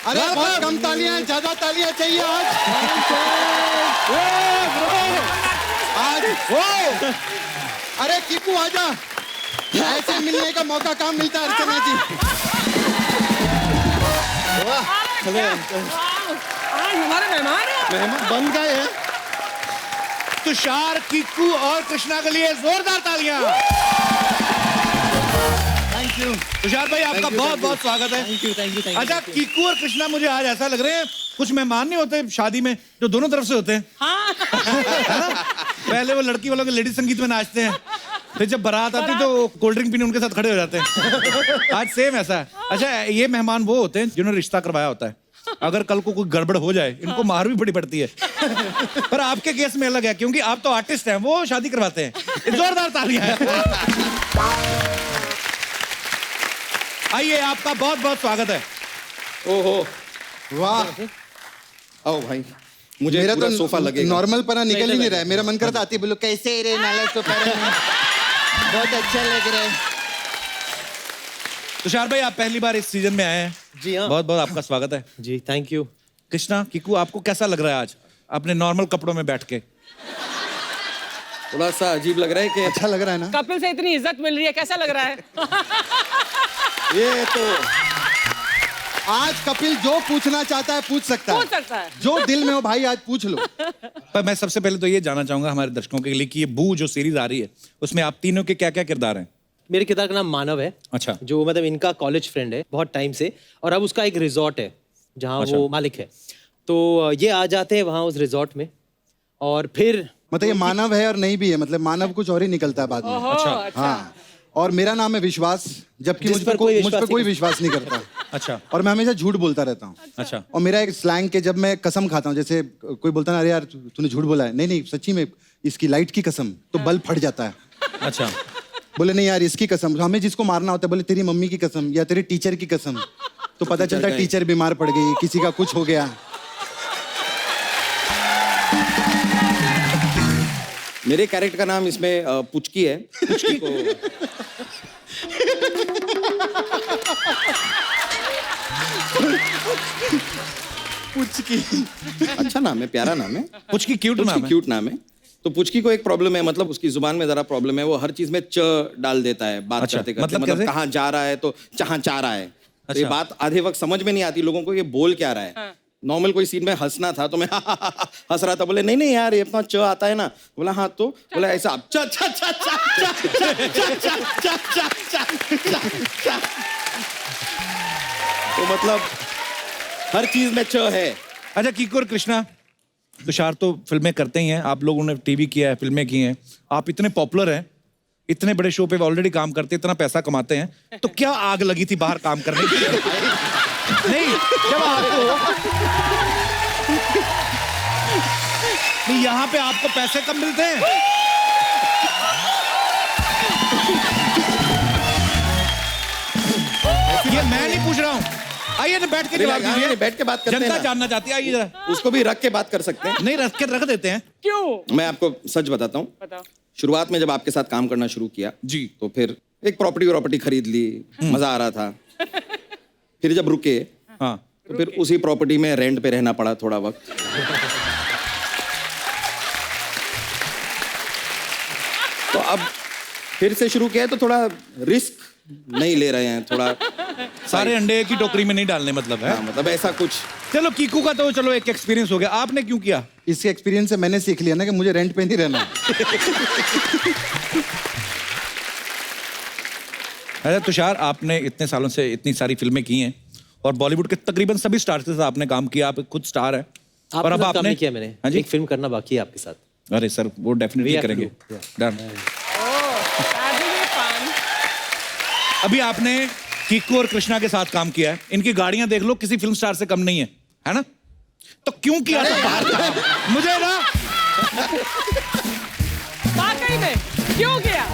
अरे बहुत कम तालियां हैं, ज्यादा तालियां चाहिए आज वो। अरे कीकू आजा, ऐसे मिलने का मौका कहाँ मिलता है अर्चना जी। आज हमारे मेहमान बन गए हैं। तुषार, कीकू और कृष्णा के लिए जोरदार तालियां। थैंक यू तुषार भाई, आपका बहुत बहुत स्वागत है। Thank you. अच्छा, कीकू और कृष्णा, मुझे आज ऐसा लग रहे हैं कुछ मेहमान नहीं होते शादी में जो दोनों तरफ से होते हैं। हाँ। है ना? पहले वो लड़की वालों के लेडीज संगीत में नाचते हैं, फिर जब बारात आती तो कोल्ड ड्रिंक पीने उनके साथ खड़े हो जाते हैं। आज सेम ऐसा है। अच्छा, ये मेहमान वो होते हैं जिन्होंने रिश्ता करवाया होता है। अगर कल को कोई गड़बड़ हो जाए, इनको मार भी बड़ी पड़ती है। पर आपके केस में अलग है, क्योंकि आप तो आर्टिस्ट हैं, वो शादी करवाते हैं। जोरदार तालियां। आइए, आपका बहुत बहुत स्वागत है। ओहो, वाह। आओ भाई, मुझे मेरा पूरा तो सोफा लगेगा। नॉर्मल पना निकल ही नहीं रहा है। मेरा मन करता आती बोलो कैसे रे नाला सोफा बहुत अच्छा लग रहा है। तुषार भाई, आप पहली बार इस सीजन में आए हैं। जी हाँ। बहुत बहुत आपका स्वागत है। जी थैंक यू। कृष्णा, कीकू, आपको कैसा लग रहा है आज अपने नॉर्मल कपड़ों में बैठ के? थोड़ा सा अजीब लग रहा है कि अच्छा लग रहा है ना? कपिल से इतनी इज्जत मिल रही है, कैसा लग रहा है? ये तो आज कपिल जो पूछना चाहता है पूछ सकता पूछ सकता है। जो दिल में हो भाई आज पूछ लो। पर मैं सबसे पहले तो ये जानना चाहूंगा हमारे दर्शकों के लिए कि ये बू जो सीरीज आ रही है, उसमें आप तीनों के क्या क्या किरदार हैं? मेरे किरदार का नाम मानव है। अच्छा। जो मतलब इनका कॉलेज फ्रेंड है बहुत टाइम से, और अब उसका एक रिजॉर्ट है जहाँ अच्छा। वो मालिक है। तो ये आ जाते हैं वहाँ उस रिजॉर्ट में, और फिर मतलब ये मानव है और नहीं भी है, मतलब मानव कुछ और ही निकलता है बाद में। अच्छा। हाँ, और मेरा नाम है विश्वास, जबकि जिस मुझ पर पर कोई कोई विश्वास विश्वास नहीं करता। अच्छा और मैं हमेशा झूठ बोलता रहता हूँ। अच्छा। और मेरा एक स्लैंग के जब मैं कसम खाता हूँ, जैसे कोई बोलता ना अरे यार तूने झूठ बोला है, नहीं नहीं सच्ची में इसकी लाइट की कसम, तो बल्ब फट जाता है। अच्छा। बोले नहीं यार इसकी कसम, हमें जिसको मारना होता है बोले तेरी मम्मी की कसम या तेरे टीचर की कसम, तो पता चलता है टीचर बीमार पड़ गई, किसी का कुछ हो गया। मेरे कैरेक्टर का नाम इसमें पुचकी है। पुचकी को पुचकी अच्छा नाम है, प्यारा नाम है। पुचकी क्यूट नाम है। क्यूट नाम है। तो पुचकी को एक प्रॉब्लम है, मतलब उसकी जुबान में जरा प्रॉब्लम है, वो हर चीज में च डाल देता है बात अच्छा, करते करते। मतलब कैसे? कहाँ जा रहा है तो जहाँ चाह रहा है। तो ये अच्छा। बात आधे वक्त समझ में नहीं आती लोगों को, ये बोल क्या रहा है। नॉर्मल कोई सीन में हंसना था तो मैं हंस रहा था, बोले नहीं नहीं यार ये अपना च आता है ना, बोला हाँ तो बोला ऐसा च च च च च। तो मतलब हर चीज में च है। अच्छा, कीकू और कृष्णा, तुषार तो फिल्में करते ही हैं, आप लोगों ने टीवी किया है, फिल्में की हैं, आप इतने पॉपुलर हैं, इतने बड़े शो पे ऑलरेडी काम करते हैं, इतना पैसा कमाते हैं, तो क्या आग लगी थी बाहर काम करने की? नहीं, जब आपको नहीं, यहाँ पे आपको पैसे कम मिलते हैं। ये मैं नहीं पूछ रहा हूँ, आइए ना बैठ के जवाब दीजिए। बैठ के बात करते हैं जनता ना। जानना चाहती है, आइए जरा। उसको भी रख के बात कर सकते हैं। नहीं, रख के रख देते हैं। क्यों? मैं आपको सच बताता हूँ, बताओ। शुरुआत में जब आपके साथ काम करना शुरू किया जी। तो फिर एक प्रॉपर्टी खरीद ली, मजा आ रहा था। फिर जब रुके हाँ। तो फिर उसी प्रॉपर्टी में रेंट पे रहना पड़ा थोड़ा वक्त। तो अब फिर से शुरू किया है तो थोड़ा रिस्क नहीं ले रहे हैं, थोड़ा सारे अंडे एक ही टोकरी में नहीं डालने, मतलब है। हाँ, मतलब ऐसा कुछ। चलो, कीकू का तो चलो एक एक्सपीरियंस हो गया, आपने क्यों किया? इसके एक्सपीरियंस से मैंने सीख लिया ना कि मुझे रेंट पे नहीं रहना। अरे तुषार, आपने इतने सालों से इतनी सारी फिल्में की हैं और बॉलीवुड के तकरीबन सभी स्टार के साथ आपने काम किया, आप खुद स्टार हैं। आपके साथ काम नहीं किया मैंने। हाँ जी। एक फिल्म करना बाकी है आपके साथ। अरे सर, वो डेफिनेटली We have to करेंगे। do, yeah. डन। fun. अभी आपने कीकू और कृष्णा के साथ काम किया है, इनकी गाड़ियां देख लो, किसी फिल्म स्टार से कम नहीं है ना? तो क्यों किया था बाहर काम? मुझे ना वाकई में क्यों किया?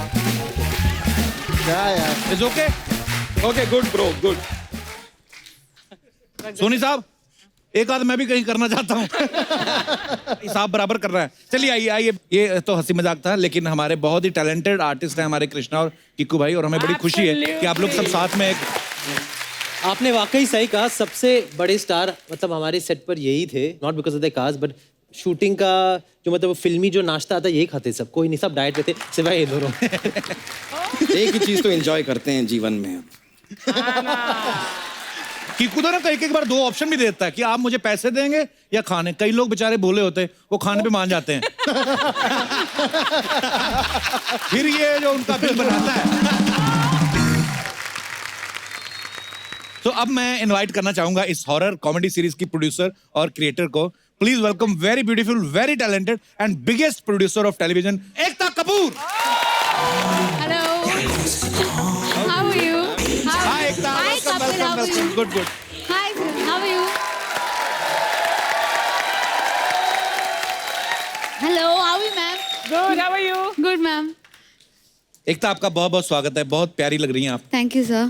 क्या यार, is okay. Okay, good bro, good. Soni साहब, एक आध मैं भी कहीं करना चाहता हूँ। साहब बराबर कर रहा है। चलिए आइए आइए, ये तो हंसी मजाक था, लेकिन हमारे बहुत ही टैलेंटेड आर्टिस्ट हैं हमारे कृष्णा और कीकू भाई, और हमें बड़ी खुशी है कि आप लोग सब साथ में एक आपने वाकई सही कहा, सबसे बड़े स्टार मतलब हमारे सेट पर यही थे, not because of the cast but shooting का जो मतलब फिल्मी जो नाश्ता आता यही खाते सब, कोई नहीं, सब डाइट पे थे सिवाय ये दोनों। एक ही चीज तो एंजॉय करते हैं जीवन में। कीकू तो ना एक बार 2 ऑप्शन भी देता है कि आप मुझे पैसे देंगे या खाने। कई लोग बेचारे भोले होते हैं, वो खाने पे मान जाते हैं। फिर ये जो उनका बिल बनाता है। तो अब मैं इनवाइट करना चाहूंगा इस हॉरर कॉमेडी सीरीज की प्रोड्यूसर और क्रिएटर को। Please welcome very beautiful, very talented and biggest producer of television, Ekta Kapoor. Hello. How are you? Hi, Ekta. Hi, Welcome, Kapil. welcome, How are welcome. you? Good, good. Hi, sir. How are you? Hello. How are you, ma'am? Good, how are you? Good, ma'am. एकता, आपका बहुत बहुत स्वागत है, बहुत प्यारी लग रही हैं आप। Thank you, sir.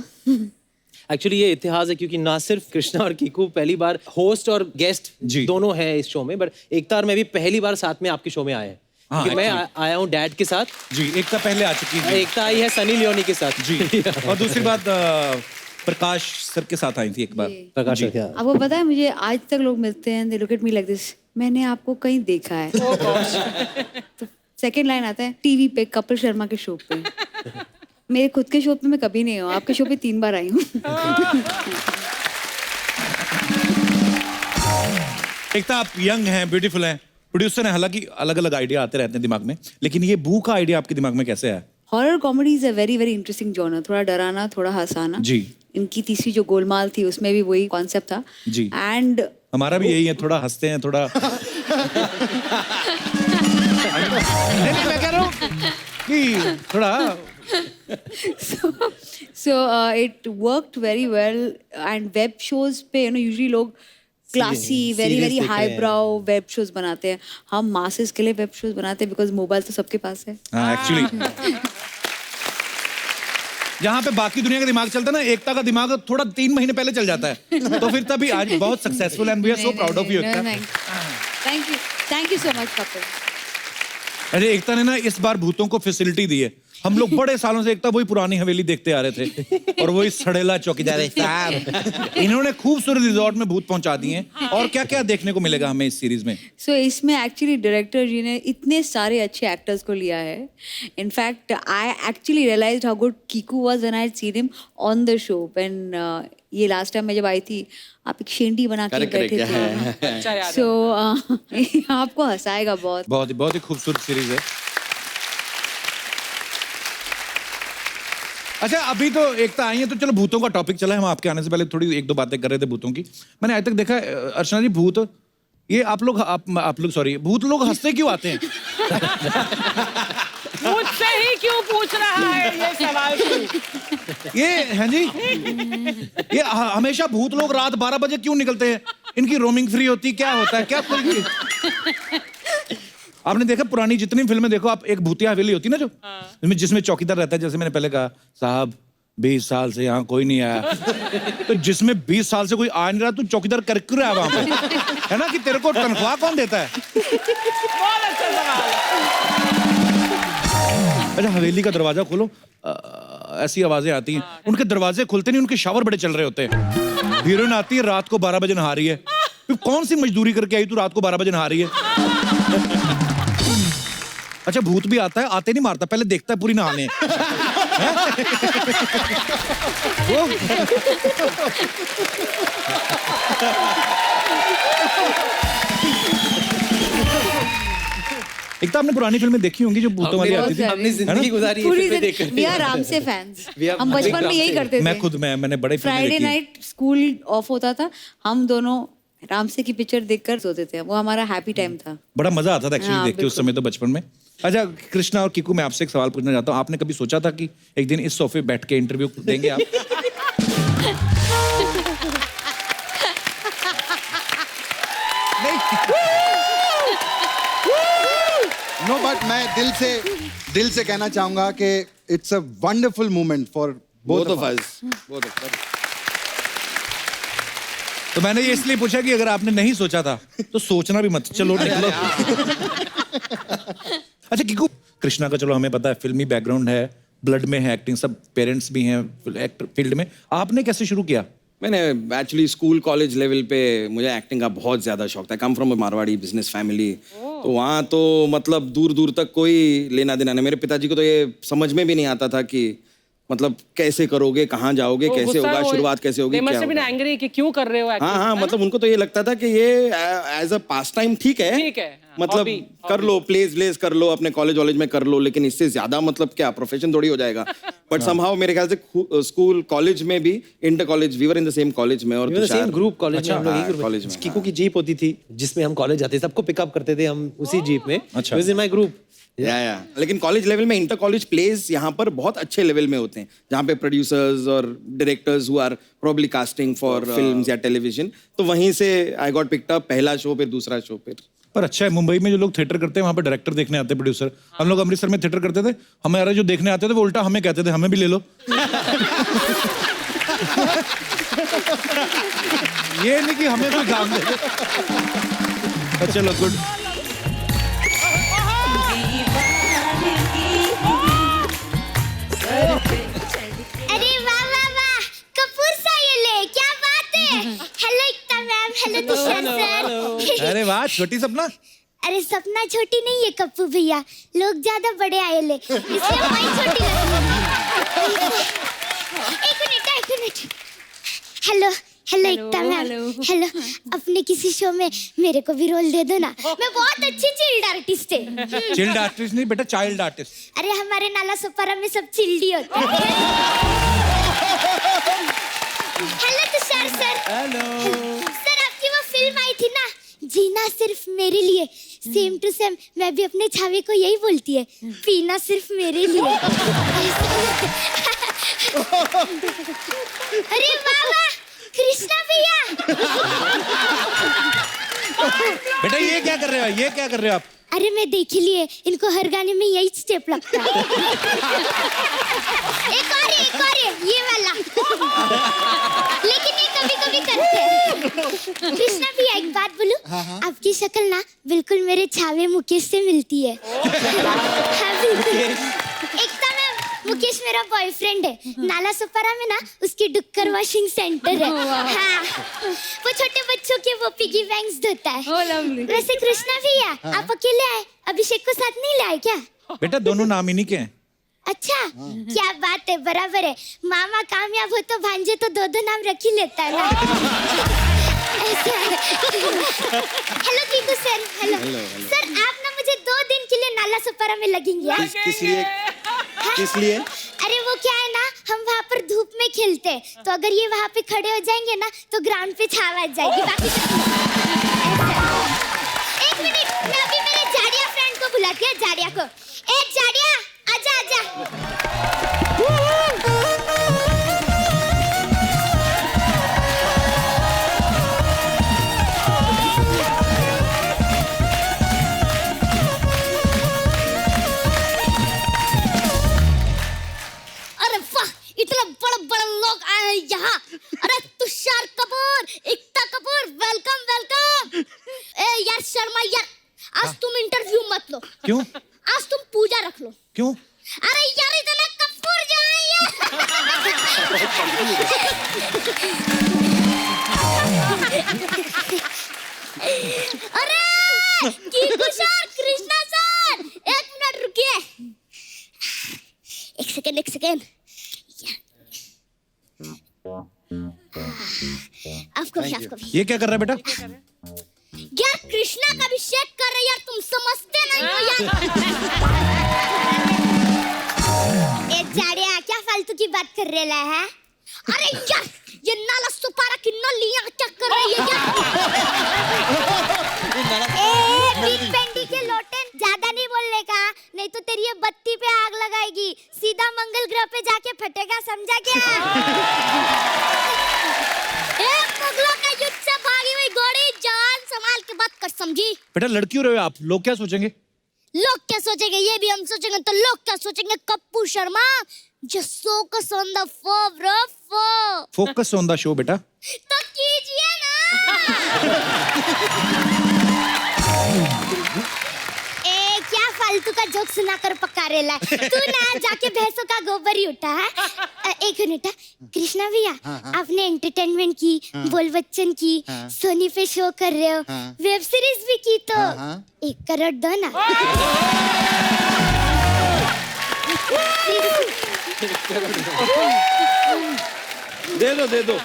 एक्चुअली ये इतिहास है क्योंकि ना सिर्फ कृष्णा और कीकू पहली बार होस्ट और गेस्ट जी। दोनों हैं इस शो में, बट एकता और मैं भी पहली बार साथ में आपके शो में आए हैं। हाँ, क्योंकि मैं आया हूँ डैड के साथ, जी, एकता पहले आ चुकी है। एकता आई है सनी लियोनी के साथ। जी। और दूसरी बात, प्रकाश सर के साथ आई थी एक बार। प्रकाश जी। क्या आपको पता है मुझे आज तक लोग मिलते हैं, they look at me like this. मैंने आपको कहीं देखा है। तो सेकंड लाइन आता है टीवी पे कपिल शर्मा के शो पे। मेरे खुद के शो पे मैं कभी नहीं हूँ, आपके शो पे 3 बार आई हूँ। एकता, आप यंग हैं, ब्यूटीफुल हैं, प्रोड्यूसर हैं, हालांकि अलग अलग आइडिया आते रहते हैं दिमाग में, लेकिन ये बू का आइडिया आपके दिमाग में कैसे आया? Horror comedy is a very very interesting genre, थोड़ा डराना, थोड़ा हंसाना। जी। इनकी तीसरी जो गोलमाल थी उसमें भी वही कॉन्सेप्ट था। जी। एंड हमारा भी यही है, थोड़ा हंसते हैं, थोड़ा नहीं, मैं कह रहा हूँ कि थोड़ा so it worked very well and web shows पे usually लोग क्लासी वेरी serious वेरी देखते हाई हैं। ब्राउ वेब शोज बनाते हैं, हम मासेस के लिए वेब शोज बनाते हैं बिकॉज मोबाइल तो सबके पास है। हाँ, एक्चुअली जहाँ पे बाकी दुनिया का दिमाग चलता है ना, एकता का दिमाग थोड़ा 3 महीने पहले चल जाता है, तो फिर तभी आज बहुत successful and we are so proud of you Ekta. Thank you so much Kapil. अरे एकता ने ना इस बार भूतों को फैसिलिटी दी है। हम लोग बड़े सालों से एकता वही पुरानी हवेली देखते आ रहे थे और वही सड़ेला चौकीदार साहब, इन्होंने खूबसूरत रिजॉर्ट में भूत पहुंचा दिए हैं। और क्या क्या देखने को मिलेगा हमें इस सीरीज में? सो इसमें एक्चुअली डायरेक्टर जी ने इतने सारे अच्छे एक्टर्स को लिया है। In fact I actually realised how good Kiku was when I had seen him on the show. When ये लास्ट टाइम मैं जब आई थी, आप एक शेंडी बना के Correct, बैठे correct, थे। अच्छा याद है। सो आपको हंसाएगा बहुत। बहुत ही खूबसूरत सीरीज है। अच्छा, अभी तो एकता आई है तो चलो भूतों का टॉपिक चला है। हम आपके आने से पहले थोड़ी 1-2 बातें कर रहे थे भूतों की। मैंने आज तक देखा है अर्चना जी, भूत ये आप लोग सॉरी, भूत लोग हंसते क्यों आते हैं? मुझसे ही क्यों पूछ रहा है ये सवाल तू? ये हैं जी, ये हमेशा भूत लोग रात 12 बजे क्यों निकलते हैं? इनकी रोमिंग फ्री होती, क्या होता है क्या? आपने देखा पुरानी जितनी फिल्में देखो आप, एक भूतिया हवेली होती ना जो जिसमें चौकीदार रहता है, जैसे मैंने पहले कहा साहब 20 साल से यहाँ कोई नहीं आया, तो जिसमें 20 साल से कोई आ नहीं रहा, तू चौकीदार कर क्यों रहा है वहां पे? है ना, कि तेरे को तनख्वाह कौन देता है? बहुत अच्छा सवाल। अच्छा, हवेली का दरवाजा खोलो, ऐसी आवाजें आती हैं। उनके दरवाजे खुलते नहीं, उनके शावर बड़े चल रहे होते हैं। हीरोइन आती है, रात को 12 बजे नहा रही है। फिर कौन सी मजदूरी करके आई तू, रात को 12 बजे नहा रही है? अच्छा, भूत भी आता है, आते नहीं मारता, पहले देखता है पूरी नहाने। एक तो आपने पुरानी फिल्में देखी होंगी जो भूतों वाली आती थी। हमने जिंदगी गुजारी है पूरी फिल्में देखकर। वी आर राम से फैंस। We are हम बचपन में राम यही से। करते थे। मैं खुद मैंने बड़े फिल्में फ्राइडे देखी हैं। नाइट स्कूल ऑफ होता था, हम दोनों रामसे की पिक्चर देखकर सोते थे। वो हमारा हैप्पी टाइम था। बड़ा मजा आता था एक्चुअली हाँ, देखते उस समय तो बचपन में। अच्छा कृष्णा और कीकू, मैं आपसे एक सवाल पूछना चाहता हूँ। आपने कभी सोचा था कि एक दिन इस सोफे बैठ के इंटरव्यू देंगे आप? नो बट मैं दिल से कहना चाहूंगा कि it's a wonderful moment for both both of of us, both of us. तो मैंने ये इसलिए पूछा कि अगर आपने नहीं सोचा था तो सोचना भी मत, चलो निकलो। अच्छा कीकू, कृष्णा का चलो हमें पता है फिल्मी बैकग्राउंड है, ब्लड में है एक्टिंग, सब पेरेंट्स भी हैं एक्टर फील्ड में। आपने कैसे शुरू किया? मैंने एक्चुअली स्कूल कॉलेज लेवल पे मुझे एक्टिंग का बहुत ज़्यादा शौक था। Come from Marwari business family, तो वहाँ तो मतलब दूर दूर तक कोई लेना देना नहीं। मेरे पिताजी को तो ये समझ में भी नहीं आता था कि मतलब कैसे करोगे, कहाँ जाओगे, कैसे होगा, शुरुआत कैसे होगी, क्या होगा। एंग्री कि क्यों कर रहे हो acting, हाँ, है ना? मतलब उनको तो ये लगता था कि ये एज अ पास टाइम ठीक है, हाँ, मतलब hobby, कर लो, प्लेज कर लो, अपने कॉलेज में कर लो, लेकिन इससे ज्यादा मतलब क्या प्रोफेशन थोड़ी हो जाएगा। बट समहाउ मेरे ख्याल से स्कूल कॉलेज में भी, inter college, we were in the same college में, और सेम ग्रुप कॉलेज में हम लोग हाँ, एक ग्रुप कॉलेज में, कीकू की जीप होती थी जिसमें हम कॉलेज जाते, सबको पिकअप करते थे हम उसी जीप में। अच्छा। In my group. या लेकिन कॉलेज लेवल में इंटर कॉलेज प्लेज यहाँ पर बहुत अच्छे लेवल में होते हैं, जहाँ पे प्रोड्यूसर्स और directors who are probably casting for films या टेलीविजन, तो वहीं से आई गॉट पिक्ड अप, पहला शो, फिर दूसरा शो, फिर। पर अच्छा है, मुंबई में जो लोग थिएटर करते हैं वहाँ पे डायरेक्टर देखने आते हैं, प्रोड्यूसर। हम लोग अमृतसर में थिएटर करते थे, हमारे जो देखने आते थे वो उल्टा हमें कहते थे हमें भी ले लो। ये नहीं कि हमें कोई काम दे दे। चलो गुड। अरे वाह वाह वाह, कपूर सा ये ले, क्या बात है। हेलो एकता मैम, हेलो तुषार सर। अरे वाह, छोटी सपना। अरे सपना छोटी नहीं है कप्पू भैया, लोग ज्यादा बड़े आए ले, इसलिए मैं छोटी लगती हूँ। एक मिनट। हेलो हेलो एकता मैम, हेलो। अपने किसी शो में मेरे को भी रोल दे दो ना, मैं बहुत अच्छी चिल्ड आर्टिस्ट है। चिल्ड आर्टिस्ट नहीं बेटा, चाइल्ड आर्टिस्ट। अरे हमारे नाला सुपारा में सब चिल्डी होते हैं। Hello Tushar sir. Hello sir, आपकी वो फिल्म आई थी ना, जीना सिर्फ मेरे लिए, सेम टू सेम मैं भी अपने छावे को यही बोलती है, पीना सिर्फ मेरे लिए। अरे वाह वाह, कृष्णा भैया। बेटा ये क्या कर रहे हो आप? अरे मैं देख लिए, इनको हर गाने में यही स्टेप लगता है। एक और ये वाला। लेकिन ये कभी-कभी करते हैं। कृष्णा भैया एक बात बोलूं, आपकी शक्ल ना बिल्कुल मेरे छावे मुकेश से मिलती है। हाँ बिल्कुल। एकता मैम, मुकेश मेरा बॉयफ्रेंड है, नाला सुपारा में ना उसकी डुक्कर वॉशिंग सेंटर है। हाँ, वो छोटे बच्चों के वो पिगी बैंक्स धोता है। वैसे कृष्णा भैया, आप अकेले आए, अभिषेक को साथ नहीं लाए क्या? बेटा दोनों नाम इन्हीं के हैं। अच्छा, क्या बात है, बराबर है। मामा कामयाब हो तो भांजे तो दो नाम रख ही लेता है ना। ऐसा है। Hello Kiku sir, hello sir. आप ना मुझे 2 दिन के लिए नाला सुपारा में लगेंगे। किस लिए? अरे वो क्या है ना, हम वहाँ पर धूप में खेलते हैं, तो अगर ये वहाँ पे खड़े हो जाएंगे ना तो ग्राउंड पे छाव आ जाएगी। बाकी एक मिनट, मैं अभी मेरे जाड़िया फ्रेंड को बुलाती हूँ, जाड़िया को। ए जाड़िया, आजा आजा। अरे वाह, इतने बड़े लोग आए हैं यहाँ। अरे तुषार कपूर, एकता कपूर, वेलकम वेलकम। ए यार शर्मा यार, आज तुम इंटरव्यू मत लो। क्यों? आज तुम पूजा रख लो। क्यों? अरे यार इतना कपूर जो है अरे Kiku sir, Krishna sir, 1 minute रुकिए। एक सेकेंड। आपको भी। ये क्या कर रहा है बेटा? यार कृष्णा का अभिषेक कर रहे यार, तुम समझते नहीं हो यार। ए जाड़िया, क्या फालतू की बात कर रहे है? अरे यार, ये नाला सुपारा की नलियां क्या कर रही है यार? ए बिग पेंडी के लोटन, ज्यादा नहीं बोलने का, नहीं तो तेरी ये बत्ती पे आग लगाएगी, सीधा मंगल ग्रह पे जाके फटेगा, समझा क्या? मुगलों का युद्ध से भागी हुई घोड़ी, जान संभाल के बात कर, समझी? बेटा लड़की हो रहे हो आप, लोग क्या सोचेंगे? लोग क्या सोचेंगे ये भी हम सोचेंगे, तो लोग क्या सोचेंगे? Kappu Sharma, just focus on the four, bro, four. Focus on the show बेटा। तो कीजिए ना। ए क्या फालतू का जोक सुनाकर पका रेला है। तू ना जाके भैंसों का गोबर ही उठा है। एक मिनट कृष्णा भैया, आपने एंटरटेनमेंट की, बोल बच्चन की, सोनी पे शो कर रहे हो, वेब सीरीज भी की, तो 1 करोड़ दो ना। दे दो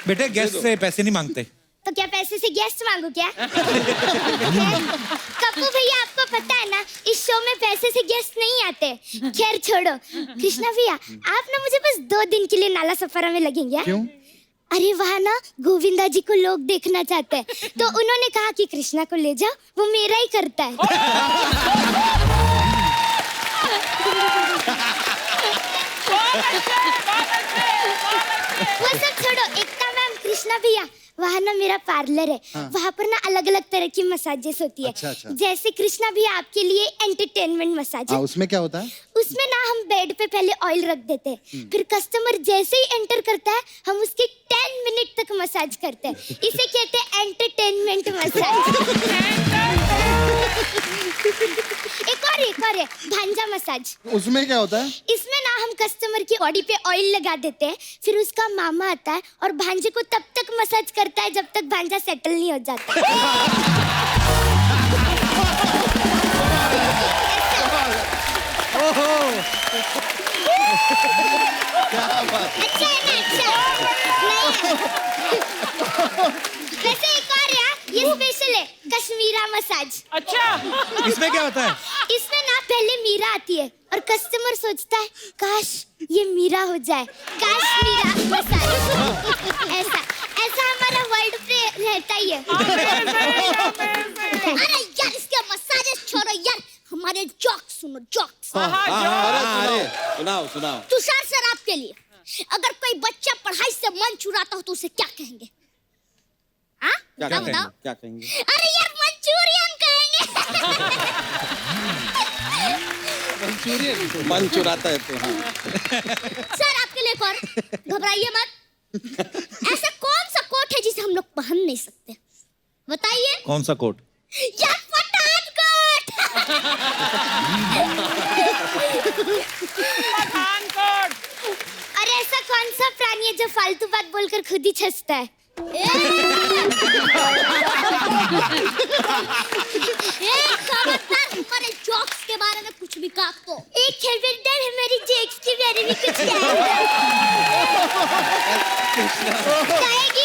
बेटे गेस्ट से पैसे नहीं मांगते। तो क्या पैसे से गेस्ट मांगू क्या? कप्पू भैया, आपको पता है ना इस शो में पैसे से गेस्ट नहीं आते। खैर छोड़ो, कृष्णा भैया आप ना मुझे बस 2 दिन के लिए नाला सफारा में लगेंगे। क्यों? अरे वहाँ ना गोविंदा जी को लोग देखना चाहते हैं, तो उन्होंने कहा कि कृष्णा को ले जाओ, वो मेरा ही करता है। वो सब छोड़ो, एकता मैम, कृष्णा भैया वहाँ ना मेरा पार्लर है। वहाँ पर ना अलग अलग तरह की मसाजेस होती है। अच्छा। जैसे कृष्णा भैया आपके लिए एंटरटेनमेंट मसाज है। उसमें क्या होता है? उसमें ना हम बेड पे पहले ऑयल रख देते हैं, फिर कस्टमर जैसे ही एंटर करता है हम उसके 10 मिनट तक मसाज करते हैं। इसे कहते हैं एंटरटेनमेंट मसाज। एक और है भांजा मसाज। उसमें क्या होता है? इसमें ना हम कस्टमर की बॉडी पे ऑयल लगा देते हैं, फिर उसका मामा आता है और भांजे को तब तक मसाज करता है जब तक भांजा सेटल नहीं हो जाता। अच्छा है ना? अच्छा नहीं। वैसे एक और है, ये स्पेशल है, कश्मीरा मसाज। अच्छा, इसमें क्या होता है? इसमें ना पहले मीरा आती है और कस्टमर सोचता है काश ये मीरा हो जाए, काश मीरा मसाज। ऐसा हमारा वर्ल्ड पे रहता ही है। अरे यार इसके मसाजेस छोड़ो यार, हमारे जोक्स सुनो, जोक्स। अरे सुनाओ। तुषार सर आपके लिए, अगर कोई बच्चा पढ़ाई से मन चुराता हो तो उसे क्या कहेंगे? हाँ क्या बताओ। कहेंगे? अरे यार मंचूरियन कहेंगे। मन चुराता है तो। हाँ। सर आपके लिए एक और, घबराइए मत। ऐसा कौन सा कोट है जिसे हम लोग पहन नहीं सकते? बताइए। कौन सा कोट? यार पठानकोट। पठानकोट। अरे ऐसा कौन सा प्राणी है जो फालतू बात बोलकर खुद ही छसता है? खबरदार हमारे जोक्स के बारे में कुछ भी कहा तो। एक खबरदार हमारी जोक्स के बारे में कुछ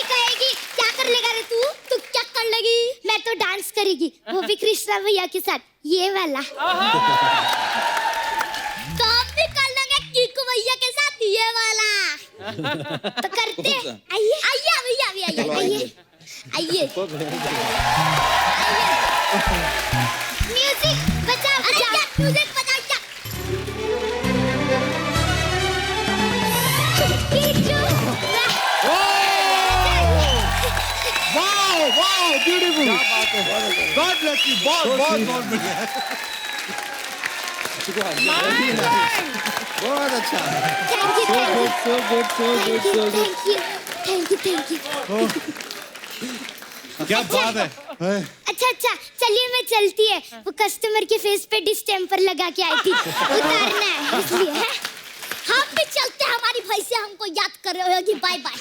कहेगी। क्या कर लेगा रे तू क्या कर लेगी? मैं तो डांस करेगी, वो भी कृष्णा भैया के साथ, ये वाला। तो हम भी कर लेंगे कीकू भैया के साथ, ये वाला। तो करते हैं। आइए भैया आइए। म्यूजिक बजाओ। म्यूजिक बजाओ क्या? Wow beautiful. God bless you. बहुत बढ़िया। बहुत अच्छा। Thank you. क्या बात है। अच्छा चलिए मैं चलती है, वो कस्टमर के फेस पे डिस्टेम्पर लगा के आई थी, उतारना है इसलिए है? हम भी चलते हैं, हमारी भाई से हमको याद कर रहे होगी। Bye bye.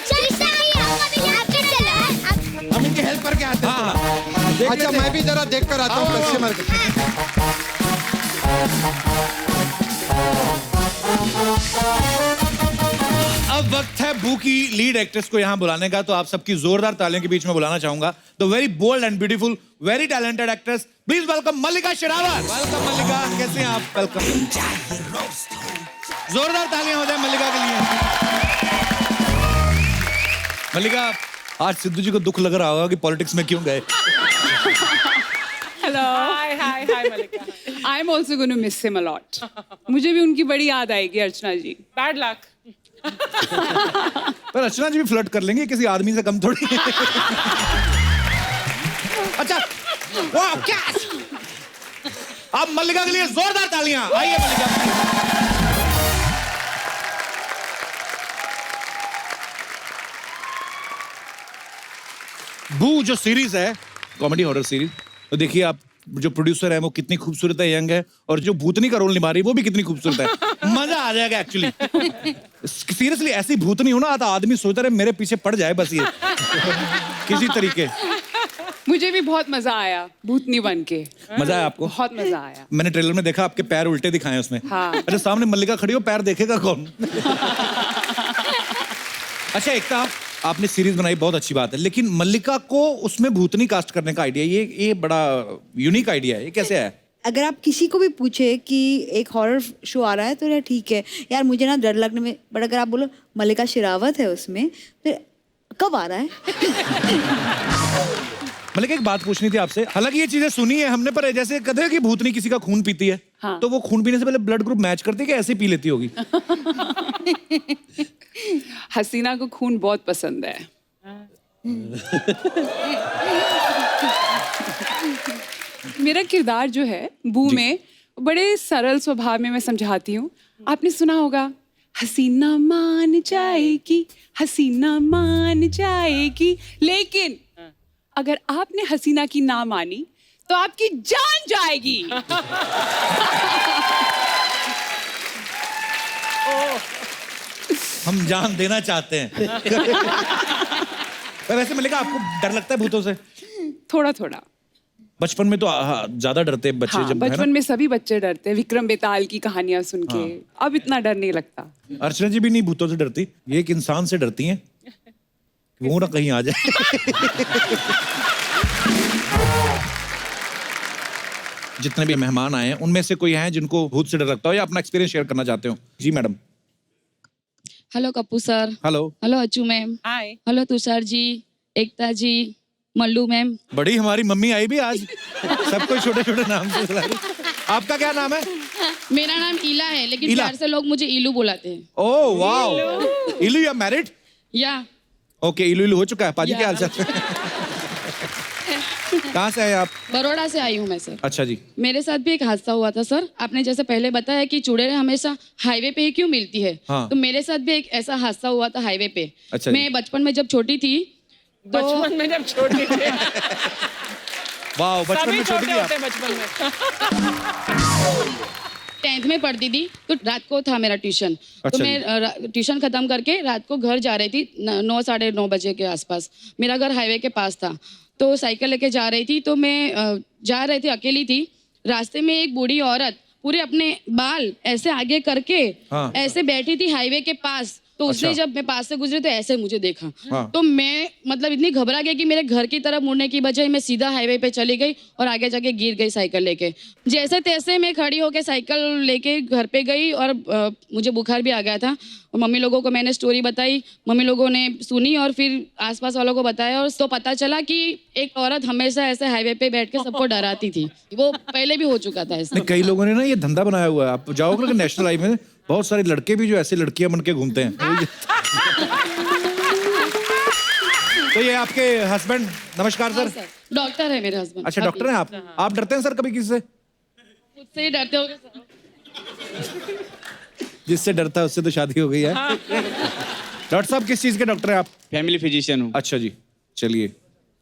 चलिए आपके चलो। हम इनकी हेल्प करके आते हैं। अच्छा मैं भी जरा देख कर आता हूँ कस्टमर को। अब वक्त है बू की लीड एक्ट्रेस को यहाँ बुलाने का, तो आप सबकी जोरदार तालियों के बीच में बुलाना चाहूंगा the very bold and beautiful, very talented actress, please welcome Mallika Sherawat. Welcome Mallika, कैसे हैं आप? वेलकम। जोरदार तालियां हो जाए मल्लिका के लिए। मल्लिका, आज सिद्धू जी को दुख लग रहा होगा कि पॉलिटिक्स में क्यों गए। Hello, hi Mallika. I am also going to miss him a lot. मुझे भी उनकी बड़ी याद आएगी, अर्चना जी। Bad luck. पर अर्चना जी भी फ्लर्ट कर लेंगे, किसी आदमी से कम थोड़ी। अच्छा, वाह क्या! अब मल्लिका के लिए जोरदार तालियां। आइए मल्लिका। बू जो सीरीज है, कॉमेडी हॉरर सीरीज, तो देखिए आप जो प्रोड्यूसर है वो कितनी खूबसूरत है, यंग है, और जो भूतनी का रोल निभा रही है वो भी कितनी खूबसूरत है। मजा आ जाएगा एक्चुअली। सीरियसली ऐसी भूतनी हो ना तो आदमी सोचता रहे मेरे पीछे पड़ जाए बस ये किसी तरीके। मुझे भी बहुत मजा आया भूतनी बन के। मजा आया आपको? बहुत मजा आया। मैंने ट्रेलर में देखा आपके पैर उल्टे दिखाए उसमें। हाँ। अच्छा, सामने मल्लिका खड़ी हो, पैर देखेगा कौन? अच्छा, एकता आपने सीरीज बनाई, बहुत अच्छी बात है, लेकिन मल्लिका को उसमें भूतनी कास्ट करने का आइडिया, ये बड़ा यूनिक आइडिया है, ये कैसे है? अगर आप किसी को भी पूछे कि एक हॉरर शो आ रहा है तो यार ठीक है यार मुझे ना डर लगने में, बट अगर आप बोलो मल्लिका शेरावत है उसमें तो कब आ रहा है? मल्लिका, एक बात पूछनी थी आपसे, हालांकि ये चीजें सुनी है हमने, पर जैसे कहते हैं कि भूतनी किसी का खून पीती है, हाँ। तो वो खून पीने से पहले ब्लड ग्रुप मैच करती है कि ऐसे ही पी लेती होगी? हसीना को खून बहुत पसंद है। मेरा किरदार जो है बू में बड़े सरल स्वभाव में मैं समझाती हूँ। आपने सुना होगा, हसीना मान जाएगी, हसीना मान जाएगी, लेकिन अगर आपने हसीना की ना मानी तो आपकी जान जाएगी। हम जान देना चाहते हैं। वैसे मल्लिका, आपको डर लगता है भूतों से? थोड़ा थोड़ा। बचपन में तो ज्यादा डरते हैं बच्चे, हाँ, जब है ना? बचपन में सभी बच्चे डरते हैं विक्रम बेताल की कहानियां सुन के। अब इतना डर नहीं लगता। अर्चना जी भी नहीं भूतों से डरती, ये एक इंसान से डरती हैं, वो ना कहीं आ जाए। जितने भी मेहमान आए हैं उनमें से कोई हैं जिनको भूत से डर लगता हो या अपना एक्सपीरियंस शेयर करना चाहते हो? जी madam. Hello Kappu sir. Hello. Hello Achchu ma'am. Hi. Hello Tushar ji, Ekta ji, Mallu ma'am. बड़ी हमारी मम्मी आई भी आज, सबको छोटे छोटे नाम से बुला रही। आपका क्या नाम है? मेरा नाम ईला है, लेकिन ईला? प्यार से लोग मुझे ईलू बुलाते हैं। ओह वाओ, इलू, यू आर मैरिड? या ओके, इलू इलू हो चुका है। पाजी क्या हाल चाल? कहाँ से आए आप? बड़ौदा से आई हूँ मैं सर। अच्छा जी। मेरे साथ भी एक हादसा हुआ था सर। आपने जैसे पहले बताया कि चुड़ैल हमेशा हाईवे पे ही क्यों मिलती है, हाँ। तो मेरे साथ भी एक ऐसा हादसा हुआ था हाईवे पे। अच्छा जी। मैं बचपन में जब छोटी थी तो बचपन में जब छोटे थे, वाओ, बचपन में छोटी थी आप? बचपन में 10th में पढ़ती थी, तो रात को था मेरा ट्यूशन। अच्छा तो मैं ट्यूशन खत्म करके रात को घर जा रही थी 9 साढ़े 9 बजे के आसपास। मेरा घर हाईवे के पास था, तो साइकिल लेके जा रही थी। तो मैं जा रही थी, अकेली थी। रास्ते में एक बूढ़ी औरत पूरे अपने बाल ऐसे आगे करके हाँ। ऐसे बैठी थी हाईवे के पास। तो उसने अच्छा। जब मैं पास से गुजरी तो ऐसे मुझे देखा। हाँ। तो मैं मतलब इतनी घबरा गई कि मेरे घर की तरफ मुड़ने की बजाय मैं सीधा हाईवे पे चली गई और आगे जाके गिर गई साइकिल लेके। जैसे तैसे मैं खड़ी होके साइकिल लेके घर पे गई और मुझे बुखार भी आ गया था। और मम्मी लोगों को मैंने स्टोरी बताई, मम्मी लोगों ने सुनी और फिर आसपास वालों को बताया, और तो पता चला कि एक औरत हमेशा ऐसे हाईवे पे बैठ के सबको डराती थी। वो पहले भी हो चुका था ऐसा। नहीं, कई लोगों ने ना ये धंधा बनाया हुआ है। आप जाओगे ना नेशनल हाईवे में, बहुत सारे लड़के भी जो ऐसे लड़कियां बन के घूमते हैं। तो ये आपके हस्बैंड, नमस्कार सर। डॉक्टर है मेरे हस्बैंड। अच्छा, डॉक्टर हैं आप डरते हैं सर कभी किसी से? मुझसे ही डरते होगे सर। जिससे डरता है उससे तो शादी हो गई है। डॉक्टर साहब, किस चीज के डॉक्टर हैं आप? फैमिली फिजिशियन हूँ। अच्छा जी, चलिए,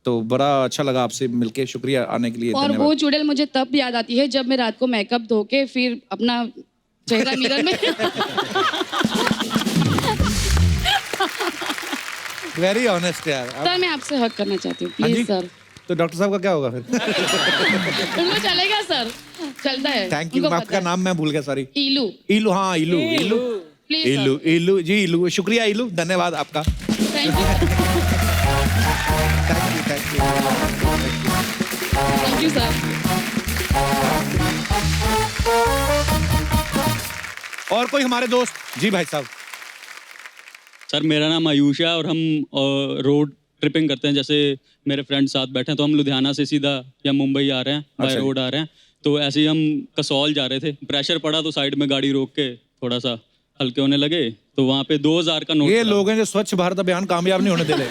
तो बड़ा अच्छा लगा आपसे मिलके, शुक्रिया आने के लिए। और धन्यवाद। वो चुड़ैल मुझे तब याद आती है जब मैं रात को मेकअप धो के फिर अपना चेहरा मिरर में वेरी ऑनेस्ट यार। सर मैं आपसे हक करना चाहती हूँ हाँ जी? Please sir. तो डॉक्टर साहब का क्या होगा फिर? उनको चलेगा सर, चलता है। Thank you. उनको आपका पता है। नाम मैं भूल गया, सॉरी। ईलू। इलू, हाँ इलू, इलू, प्लीज इलू, इलू जी, इलू, शुक्रिया इलू, धन्यवाद आपका। Thank you thank you sir. और कोई हमारे दोस्त? जी भाई साहब। सर मेरा नाम आयुष है और हम रोड ट्रिपिंग करते हैं। जैसे मेरे फ्रेंड साथ बैठे हैं तो हम लुधियाना से सीधा या मुंबई आ रहे हैं, बाय अच्छा। रोड आ रहे हैं। तो ऐसे ही हम कसौल जा रहे थे, प्रेशर पड़ा तो साइड में गाड़ी रोक के थोड़ा सा हल्के होने लगे, तो वहाँ पे 2000 का नोट। ये लोग हैं जो स्वच्छ भारत अभियान कामयाब नहीं होने दे रहे।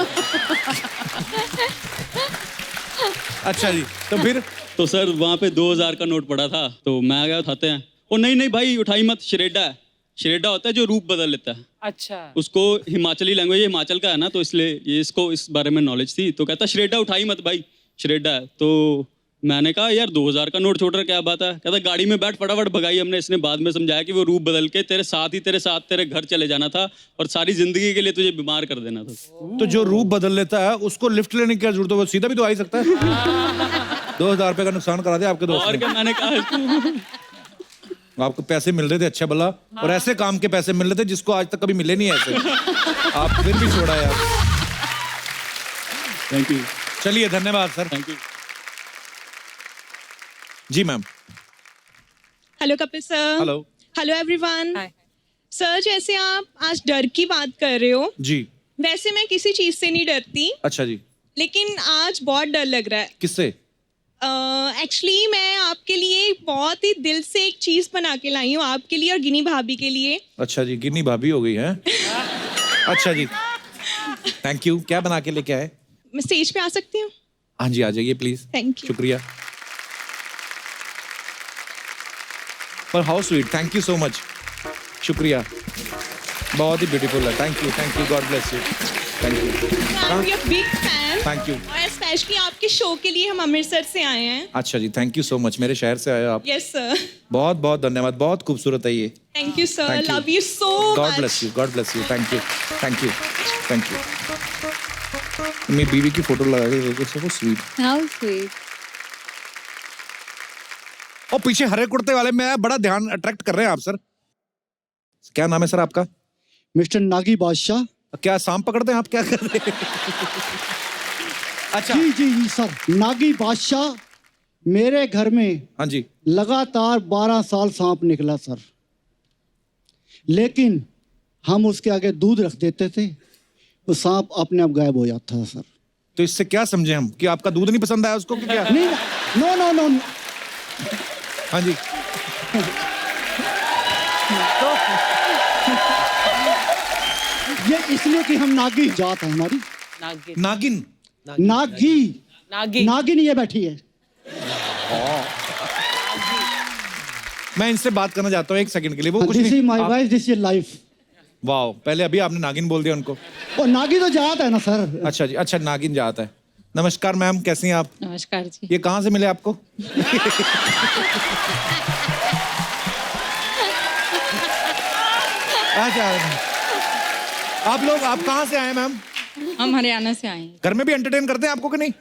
अच्छा जी, तो फिर? तो सर वहाँ पे 2000 का नोट पड़ा था, तो मैं आ गया, उठाते हैं। ओ नहीं नहीं भाई उठाई मत, श्रेडा है। श्रेडा होता है जो रूप बदल लेता है। अच्छा। उसको हिमाचली लैंग्वेज, ये हिमाचल का है ना, तो इसलिए ये इसको इस बारे में नॉलेज थी। तो कहता श्रेडा उठाई मत भाई, श्रेडा है। तो मैंने कहा यार 2000 का नोट छोड़ रहा, क्या बात है? कहता गाड़ी में बैठ, फटाफट भगाई हमने। इसने बाद में समझाया कि वो रूप बदल के तेरे साथ तेरे घर चले जाना था और सारी जिंदगी के लिए तुझे बीमार कर देना था। तो जो रूप बदल लेता है उसको लिफ्ट लेने की क्या जरूरत है? वो सीधा भी तो आ ही सकता है। 2000 रुपए का नुकसान करा दिया आपके दोस्त और ने। क्या मैंने कहा आपको पैसे मिल रहे थे अच्छा भला, और ऐसे काम के पैसे मिल रहे थे जिसको आज तक कभी मिले नहीं ऐसे। आप फिर भी छोड़ा यार। Thank you. चलिए धन्यवाद सर। Thank you. जी ma'am. Hello Kapil sir. Hello. Hello everyone. Sir जैसे आप आज डर की बात कर रहे हो, जी। वैसे मैं किसी चीज से नहीं डरती, अच्छा जी। लेकिन आज बहुत डर लग रहा है। किससे? एक्चुअली मैं आपके लिए बहुत ही दिल से एक चीज बना के लाई हूँ, आपके लिए और गिनी भाभी के लिए। अच्छा जी, गिन्नी भाभी हो गई है। अच्छा जी, थैंक यू। क्या बना के लेके आए? मैं स्टेज पे आ सकती हूँ? हाँ जी, आ जाइए प्लीज। Thank you. शुक्रिया। पर how sweet, thank you so much. शुक्रिया, बहुत ही ब्यूटीफुल है। Thank you, God bless you. Thank you, big fan. Thank you. और स्पेशली आपके शो के लिए हम अमृतसर से आए हैं। अच्छा जी, थैंक यू सो मच। मेरे शहर से आए हो आप। Yes sir. बहुत बहुत धन्यवाद, बहुत खूबसूरत है ये। Thank you sir, Thank you. Love you so God much. Bless you, God bless you. Thank you, thank you, thank you. मेरी बीवी की फोटो लगा के देखो, so sweet। How sweet. और पीछे हरे कुर्ते वाले में बड़ा ध्यान अट्रैक्ट कर रहे हैं आप सर। क्या नाम है सर आपका? मिस्टर नागी बादशाह। क्या सांप पकड़ते हैं आप, क्या कर रहे हैं? अच्छा जी जी जी सर, नागी बादशाह। मेरे घर में हाँ जी। लगातार 12 साल सांप निकला सर, लेकिन हम उसके आगे दूध रख देते थे, वो सांप अपने आप गायब हो जाता था सर। तो इससे क्या समझे हम कि आपका दूध नहीं पसंद आया उसको कि क्या? नहीं, नो नो नो। हाँ जी। ये इसलिए कि हम नागी जात है हमारी। नागिन। नागिन ये बैठी है। मैं इनसे बात करना चाहता हूँ एक सेकंड के लिए। वो कुछ दिस नहीं। Is my wife, this is life. Wow, पहले अभी आपने नागिन बोल दिया उनको। और नागी तो जात है ना सर। अच्छा जी, अच्छा नागिन जाता है। नमस्कार मैम, कैसी हैं आप? नमस्कार जी। ये कहाँ से मिले आपको? अच्छा, आप कहाँ से आए मैम? हम हरियाणा से आए हैं। घर में भी एंटरटेन करते हैं आपको कि नहीं?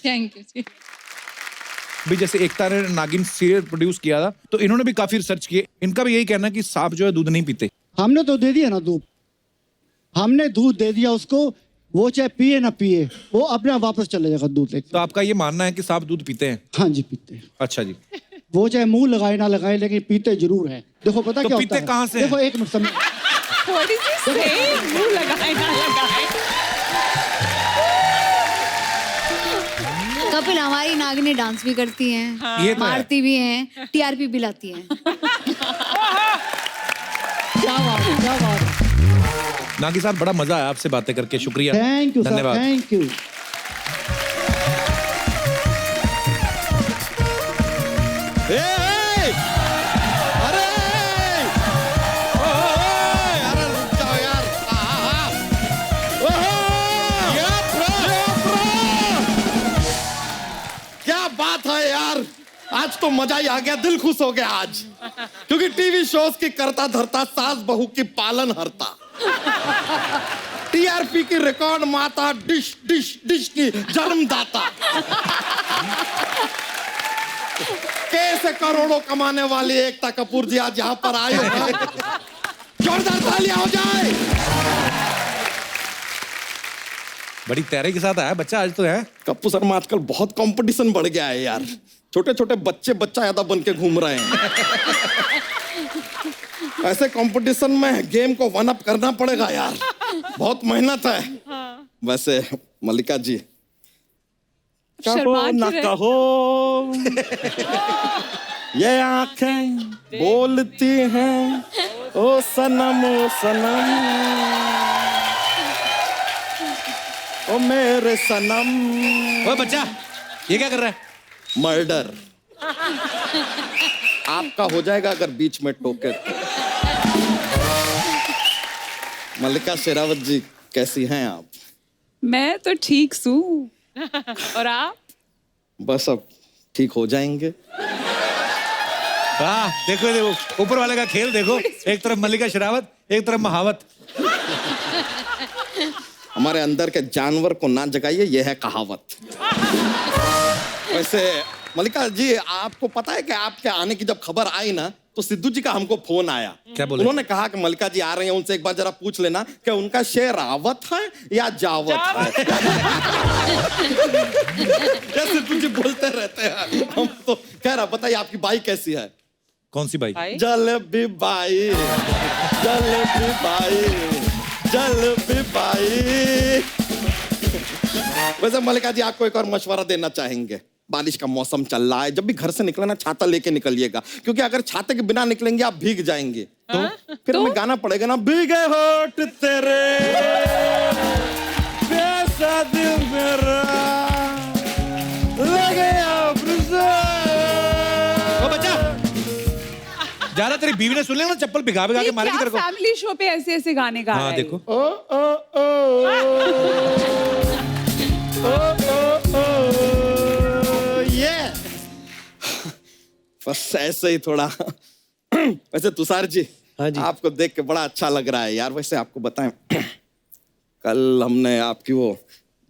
थैंक यू जी। भी जैसे एकता ने नागिन सीरियल प्रोड्यूस किया था, तो इन्होंने भी काफी रिसर्च किए। इनका भी यही कहना है कि सांप जो है दूध नहीं पीते। हमने तो दे दिया ना दूध, हमने दूध दे दिया उसको, वो चाहे पिए ना पिए, वो अपने आप वापस चले जाएगा दूध लेके। तो आपका ये मानना है कि सांप दूध पीते हैं? हाँ जी, पीते हैं। अच्छा जी। वो चाहे मुंह लगाए ना लगाए, लेकिन पीते जरूर हैं। देखो पता तो क्या पीते होता है? कहाँ से हैं? देखो एक मिनट समय। What is he saying? मुंह लगाए ना लगाए। कपिल, हमारी नागिनी डांस भी करती हैं, ये तो है। मारती भी हैं, टीआरपी भी लाती हैं। क्या बात है, क्या बात है। नागी साहब, बड़ा मजा आया आपसे बातें करके। शुक्रिया, थैंक यू सर, धन्यवाद। Thank you. अरे अरे रुक जाओ यार। क्या बात है यार, आज तो मजा ही आ गया, दिल खुश हो गया आज, क्योंकि टीवी शोज की करता धरता सास बहू की पालन हरता, टीआरपी की रिकॉर्ड माता, डिश डिश डिश की जन्मदाता, कैसे करोड़ों कमाने वाली एकता कपूर जी आज यहाँ पर आए हैं। जोरदार तालियां हो जाए। बड़ी तैयारी के साथ आया बच्चा आज तो है। कप्पू शर्मा, आजकल बहुत कंपटीशन बढ़ गया है यार, छोटे छोटे बच्चे बच्चा ज्यादा बन के घूम रहे हैं। ऐसे कंपटीशन में गेम को वन अप करना पड़ेगा यार, बहुत मेहनत है। वैसे मल्लिका जी, कहो ना कहो ये आंखें बोलती हैं, ओ सनम ओ सनम, ओ मेरे सनम। ओए बच्चा, ये क्या कर रहा है? मर्डर आपका हो जाएगा अगर बीच में टोके। मल्लिका शेरावत जी, कैसी हैं आप? मैं तो ठीक हूँ। और आप? बस अब ठीक हो जाएंगे। वाह, देखो देखो ऊपर वाले का खेल देखो, एक तरफ मल्लिका शेरावत, एक तरफ महावत। हमारे अंदर के जानवर को ना जगाइए, यह है कहावत। वैसे मल्लिका जी, आपको पता है कि आपके आने की जब खबर आई ना, तो सिद्धू जी का हमको फोन आया। क्या बोले? उन्होंने कहा कि मल्लिका जी आ रहे हैं, उनसे एक बार जरा पूछ लेना कि उनका शेरावत है या जावत है। क्या सिद्धू जी बोलते रहते हैं, हम तो कह रहा। बताइए आपकी बाई कैसी है? कौन सी बाई? जलेबी बाई, जलेबी बाई, जलेबी बाई। वैसे मल्लिका जी, आपको एक और मशवरा देना चाहेंगे। बारिश का मौसम चल रहा है, जब भी घर से निकले ना छाता लेके निकलिएगा, क्योंकि अगर छाते के बिना निकलेंगे आप भीग जाएंगे। तो फिर हमें गाना पड़ेगा ना, भीगे होठ तेरे प्यासा दिल मेरा लगे ओ बच्चा, ज्यादा तेरी बीवी ने सुन लिया ना, चप्पल भिगा भिगा के मारेगी तेरे को। फैमिली शो पे ऐसे ऐसे गाने गा रहा हाँ है। देखो, ओ ओ ओ ओ ओ ये बस ऐसे ही थोड़ा। वैसे तुषार जी, हाँ जी। आपको देख के बड़ा अच्छा लग रहा है यार। वैसे आपको बताएं, कल हमने आपकी वो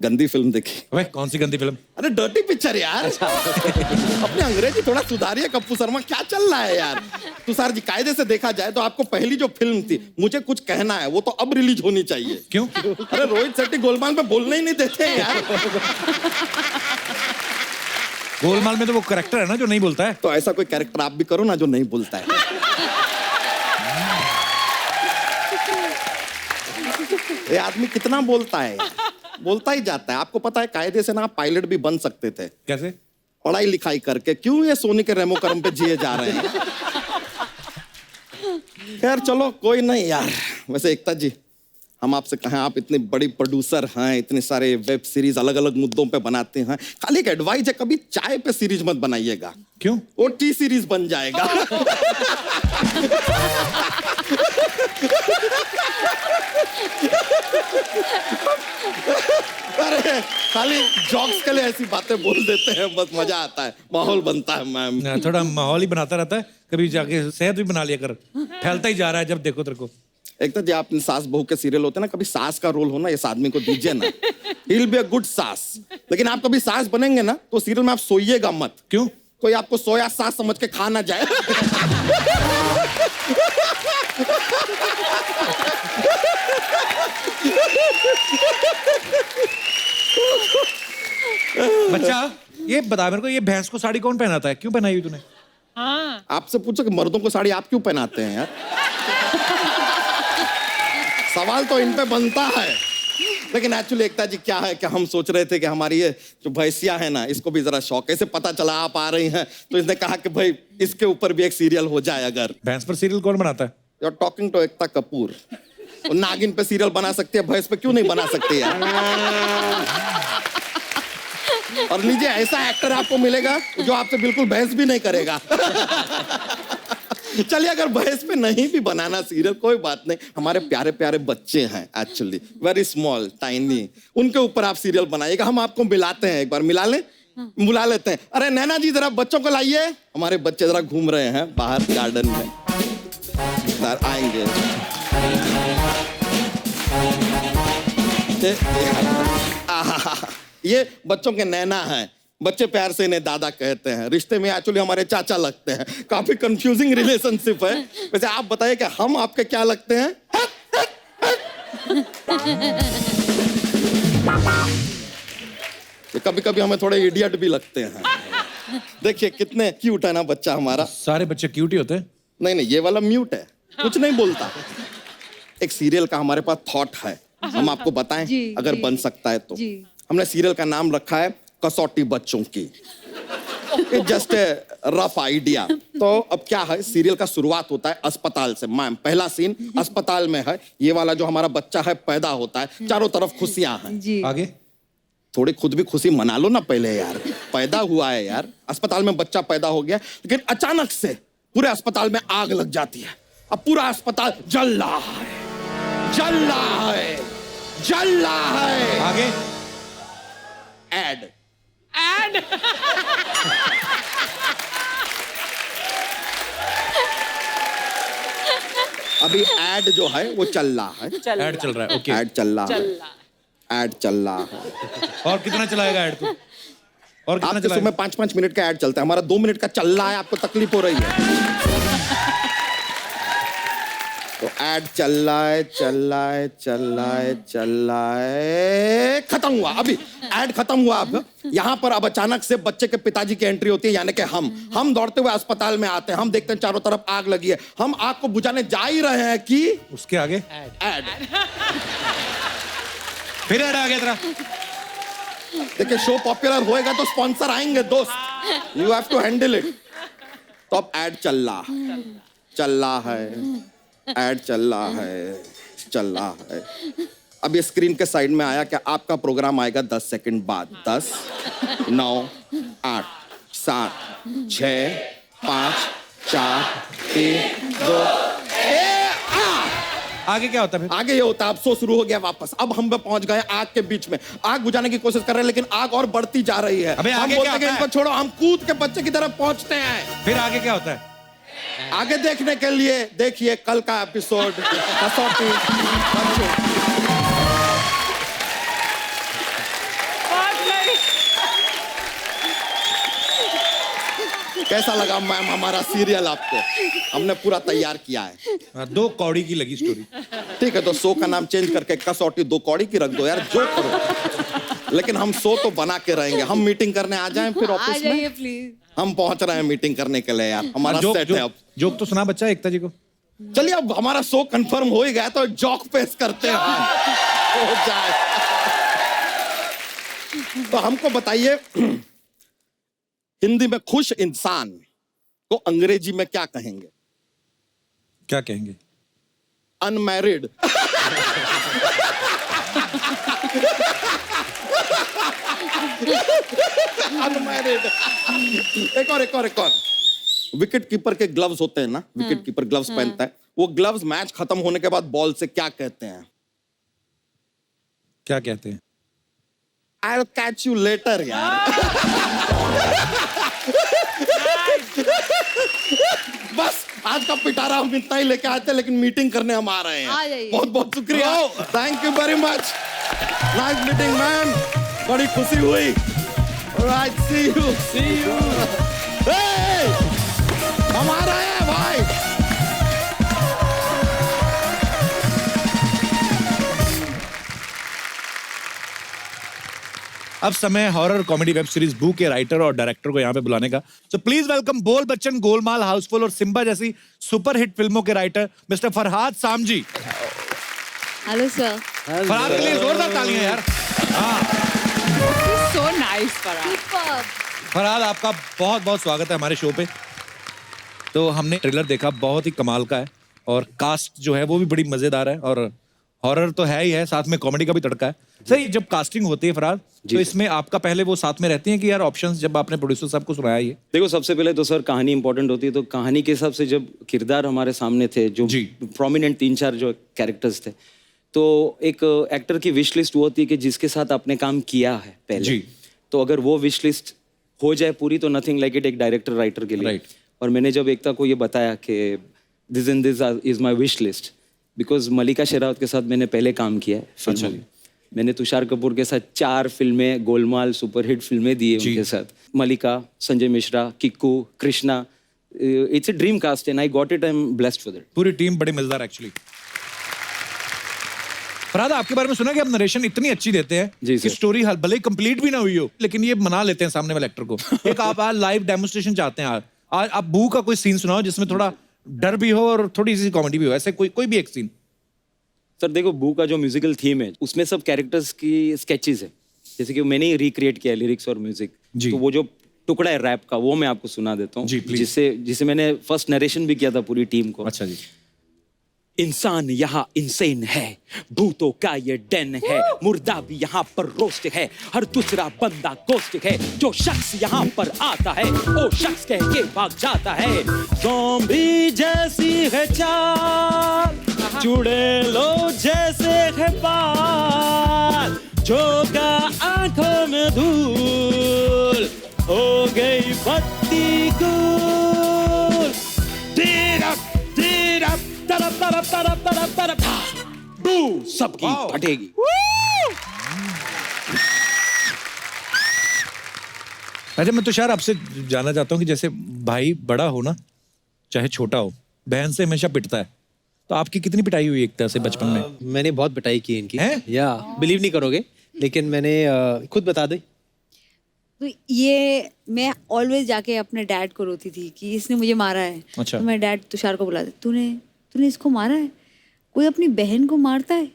गंदी फिल्म देखी। अबे कौन सी गंदी फिल्म? अरे डर्टी पिक्चर यार। अपने अंग्रेजी थोड़ा सुधारिए कप्पू शर्मा, क्या चल रहा है यार। तुषार जी, कायदे से देखा जाए तो आपको पहली जो फिल्म थी मुझे कुछ कहना है, वो तो अब रिलीज होनी चाहिए। क्यों? अरे रोहित शेट्टी गोलमाल में बोलने ही नहीं देते हैं यार। गोलमाल में तो वो कैरेक्टर है ना जो नहीं बोलता है। तो ऐसा कोई कैरेक्टर आप भी करो ना जो नहीं बोलता है। ये आदमी कितना बोलता है, बोलता ही जाता है। आपको पता है कायदे से ना आप पायलट भी बन सकते थे। कैसे? पढ़ाई लिखाई करके। क्यों ये सोनी के रेमो कर्म पे जिए जा रहे हैं। खैर चलो कोई नहीं यार। वैसे एकता जी, हम आपसे कहें, आप इतनी बड़ी प्रोड्यूसर हैं, इतने सारे वेब सीरीज अलग अलग मुद्दों पे बनाते हैं, खाली एक एडवाइस है, कभी चाय पे सीरीज मत बनाइएगा। क्यों? वो टी सीरीज बन जाएगा। अरे खाली जॉक्स के लिए ऐसी बातें बोल देते हैं, बस मजा आता है, माहौल बनता है मैम। थोड़ा माहौल ही बनाता रहता है, कभी जाके सेहत भी बना लिया कर। फैलता ही जा रहा है जब देखो तेरे को। एक तो जी, आप सास बहू के सीरियल होते हैं ना, कभी सास का रोल हो ना इस आदमी को दीजिए ना। He will be a good सास। लेकिन आप कभी सास बनेंगे ना तो सीरियल में आप सोइएगा मत। क्यों? कोई आपको सोया सास समझ के खा ना जाए। बच्चा, ये बता मेरे को, ये भैंस को साड़ी कौन पहनाता है? क्यों पहनाई हुई तूने? हाँ। आपसे पूछो कि मर्दों को साड़ी आप क्यों पहनाते हैं यार। सवाल तो इन पे बनता है। लेकिन एक्चुअली एकता जी क्या है कि हम सोच रहे थे कि हमारी ये जो भैंसिया है ना, इसको भी जरा शौक है। इसे पता चला आप आ रही हैं तो इसने कहा कि भाई इसके ऊपर भी एक सीरियल हो जाए। अगर भैंस पर सीरियल कौन बनाता है? You are talking to Ekta Kapoor. वो नागिन पे सीरियल बना सकती है, भैंस पे क्यों नहीं बना सकती यार। और लीजिए, ऐसा एक्टर आपको मिलेगा जो आपसे बिल्कुल बहस भी नहीं करेगा। चलिए, अगर बहस पे नहीं भी बनाना सीरियल, कोई बात नहीं। हमारे प्यारे प्यारे बच्चे हैं, एक्चुअली वेरी स्मॉल टाइनी, उनके ऊपर आप सीरियल बनाइएगा। हम आपको मिलाते हैं, एक बार मिला लें, बुला लेते हैं। अरे नैना जी, जरा बच्चों को लाइए। हमारे बच्चे जरा घूम रहे हैं बाहर गार्डन में, आएंगे। ये बच्चों के नैना हैं। बच्चे प्यार से इन्हें दादा कहते हैं। रिश्ते में एक्चुअली हमारे चाचा लगते हैं। काफी कंफ्यूजिंग रिलेशनशिप है। वैसे आप बताइए कि हम आपके क्या लगते हैं? कभी कभी हमें थोड़े इडियट भी लगते हैं। देखिए कितने क्यूट है ना बच्चा हमारा। सारे बच्चे क्यूट ही होते हैं? नहीं नहीं, ये वाला म्यूट है, कुछ नहीं बोलता। एक सीरियल का हमारे पास थॉट है, हम आपको बताएं अगर बन सकता है तो। हमने सीरियल का नाम रखा है कसौटी बच्चों की। It's just a rough idea. तो अब क्या है, सीरियल का शुरुआत होता है अस्पताल से। मैम, पहला सीन अस्पताल में है। ये वाला जो हमारा बच्चा है पैदा होता है, चारों तरफ खुशियां हैं। आगे थोड़ी खुद भी खुशी मना लो ना पहले यार। पैदा हुआ है यार, अस्पताल में बच्चा पैदा हो गया, लेकिन अचानक से पूरे अस्पताल में आग लग जाती है। अब पूरा अस्पताल जल रहा है, जल रहा है, जल रहा है। आगे एड अभी एड जो है वो चल रहा है, ऐड चल रहा है, ओके। एड चल रहा है, एड चल रहा है। और कितना चलाएगा ऐड तू? और कितना आपके चलाएगा? में 5-5 मिनट का ऐड चलता है, हमारा 2 मिनट का चल रहा है, आपको तकलीफ हो रही है। तो ऐड चल रहा है, चल रहा है, चल रहा है, चल रहा है, खत्म हुआ। अभी ऐड खत्म हुआ। अब यहाँ पर अब अचानक से बच्चे के पिताजी की एंट्री होती है, यानी कि हम दौड़ते हुए अस्पताल में आते हैं। हम देखते हैं चारों तरफ आग लगी है, हम आग को बुझाने जा ही रहे हैं कि उसके आगे ऐड। फिर ऐड आ गया तेरा। देखिए, शो पॉपुलर होएगा तो स्पॉन्सर आएंगे दोस्त, you have to handle it. तो अब ऐड चल रहा है, ऐड चल रहा है, चल रहा है। अब ये स्क्रीन के साइड में आया कि आपका प्रोग्राम आएगा 10 सेकंड बाद। 10, 9, 8, 7, 6, 5, 4, 3, 2, आगे क्या होता है फिर? आगे ये होता है, अब शो शुरू हो गया वापस। अब हम पहुंच गए आग के बीच में, आग बुझाने की कोशिश कर रहे हैं, लेकिन आग और बढ़ती जा रही है। अबे हम आगे बोलते क्या हैं कि होता है? इनको छोड़ो, हम कूद के बच्चे की तरफ पहुंचते हैं। फिर आगे क्या होता है? आगे देखने के लिए देखिए कल का एपिसोड कसौटी बच्चों। कैसा लगा मैम हमारा सीरियल आपको? हमने पूरा तैयार किया है। 2 कौड़ी की लगी स्टोरी। ठीक है, तो शो का नाम चेंज करके कसौटी 2 कौड़ी की रख दो यार, जो करो। लेकिन हम शो तो बना के रहेंगे। हम मीटिंग करने आ जाएं फिर ऑफिस में। प्लीज। हम पहुंच रहे हैं मीटिंग करने के लिए यार, हमारा सेट है अब। जोक तो सुना बच्चा एकता जी को। चलिए, अब हमारा शो कंफर्म हो ही गया तो जॉक पेश करते हैं, हो जाए। तो हमको बताइए, हिंदी में खुश इंसान को अंग्रेजी में क्या कहेंगे? क्या कहेंगे? अनमैरिड। अनमैरिड। एक और। विकेट कीपर के ग्लव्स होते हैं ना, विकेट कीपर ग्लव्स पहनता है, वो ग्लव्स मैच खत्म होने के बाद बॉल से क्या कहते हैं? क्या कहते हैं? I'll catch you later यार। बस आज का पिटारा हम इतना ही लेके आते हैं, लेकिन मीटिंग करने हम आ रहे हैं। बहुत बहुत शुक्रिया, thank you very much, nice meeting man, बड़ी खुशी हुई। Alright, see you. हम आ रहे हैं भाई। अब समय हॉरर कॉमेडी वेब सीरीज बू के राइटर और डायरेक्टर को यहाँ पे बुलाने का। सो प्लीज वेलकम बोल बच्चन, गोलमाल, हाउसफुल और सिम्बा जैसी सुपरहिट फिल्मों के writer mister Farhad Samji. Hello sir. Farhad के लिए जोरदार तालियां यार। So nice Farhad. फरहाद, आपका बहुत बहुत स्वागत है हमारे शो पे। तो हमने ट्रेलर देखा, बहुत ही कमाल का है और कास्ट जो है वो भी बड़ी मजेदार है और हॉरर तो है ही है, साथ में कॉमेडी का भी तड़का है। सर, जब कास्टिंग होती है फरहाद, तो इसमें आपका पहले वो साथ में रहती है कि यार ऑप्शंस, जब आपने प्रोड्यूसर साहब को सुनाया ये? देखो, सबसे पहले तो सर कहानी इंपॉर्टेंट होती है, तो कहानी के हिसाब से जब किरदार हमारे सामने थे, जो प्रोमिनेंट 3-4 जो कैरेक्टर्स थे, तो एक एक्टर की विश लिस्ट वो होती है कि जिसके साथ आपने काम किया है पहले। तो अगर वो विश लिस्ट हो जाए पूरी तो नथिंग लाइक इट एक डायरेक्टर राइटर के लिए। और मैंने जब एकता को ये बताया कि this is my wish list, because Mallika Sherawat के साथ मैंने पहले काम किया है फिल्मों में। मैंने तुषार कपूर के साथ 4 फिल्में, गोलमाल, सुपरहिट फिल्में दी है उनके साथ। Mallika, Sanjay Mishra, Kiku, Krishna, it's a dream cast and I got it, I am blessed for that. पूरी टीम बड़ी मजेदार एक्चुअली। फरहाद, आपके बारे में सुना कि आप नरेशन इतनी अच्छी देते हैं कि स्टोरी भले ही कंप्लीट भी ना हुई हो, लेकिन ये मना लेते हैं सामने वाले एक्टर को। एक आप आज लाइव डेमोन्स्ट्रेशन चाहते हैं, आज आप बू का कोई सीन सुनाओ जिसमें थोड़ा डर भी हो और थोड़ी सी कॉमेडी भी हो, ऐसे कोई भी एक सीन। सर देखो, बू का जो म्यूजिकल थीम है उसमें सब कैरेक्टर्स की स्केचेस है, जैसे कि मैंने ही रिक्रिएट किया लिरिक्स और म्यूजिक। तो वो जो टुकड़ा है रैप का, वो मैं आपको सुना देता हूँ, जिससे मैंने फर्स्ट नरेशन भी किया था पूरी टीम को। अच्छा जी। इंसान यहाँ इंसेन है, भूतों का ये डेन है, मुर्दा भी यहाँ पर रोस्ट है, हर दूसरा बंदा गोस्ट है, जो शख्स यहाँ पर आता है वो शख्स कह के भाग जाता है। ज़ॉम्बी जैसी है चाल, चुड़ैलो जैसे है बाल, जोगा आंखों में धूल, हो गई बत्ती गुल। धीरप धीरप तरप तरफ तरफ तरफ तरफ डू सबकी फटेगी। अच्छा मैं तुषार आपसे जानना चाहता हूँ कि जैसे भाई बड़ा हो ना चाहे छोटा हो, बहन से हमेशा पिटता है, तो आपकी कितनी पिटाई हुई एक तरह से बचपन में? मैंने बहुत पिटाई की इनकी। हैं? या बिलीव नहीं करोगे, लेकिन मैंने खुद बता दी। तो ये मैं ऑलवेज जाके अपने डैड को रोती थी कि इसने मुझे मारा है। अच्छा। तो मैं डैड तुषार को बुलाती, तूने इसको मारा है? कोई अपनी बहन को मारता है?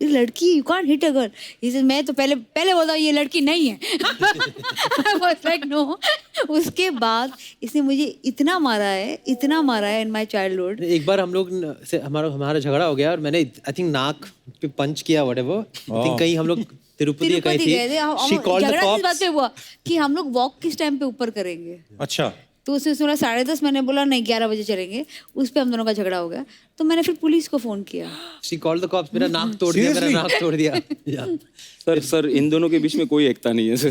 ये लड़की, you can't hit a girl. इसे मैं तो पहले बोलता हूँ ये लड़की नहीं है। I was like, no. उसके बाद इसने मुझे इतना मारा है इन माय चाइल्डहुड। एक बार हम लोग से हमारा झगड़ा हो गया और मैंने आई थिंक नाक पे पंच किया व्हाटएवर। आई थिंक कहीं हम लोग तिरुपति कहीं थी। गए थे। She called the झगड़ा किस बात cops. पे हुआ कि हम लोग वॉक किस टाइम पे ऊपर करेंगे। अच्छा। तो उसने बोला 10:30, मैंने बोला नहीं 11 बजे चलेंगे। उस पे हम दोनों का झगड़ा हो गया, तो मैंने फिर पुलिस को फोन किया। She called the cops. मेरा नाक तोड़ दिया, मेरा नाक तोड़ दिया। Yeah. सर इन दोनों के बीच में कोई एकता नहीं है सर।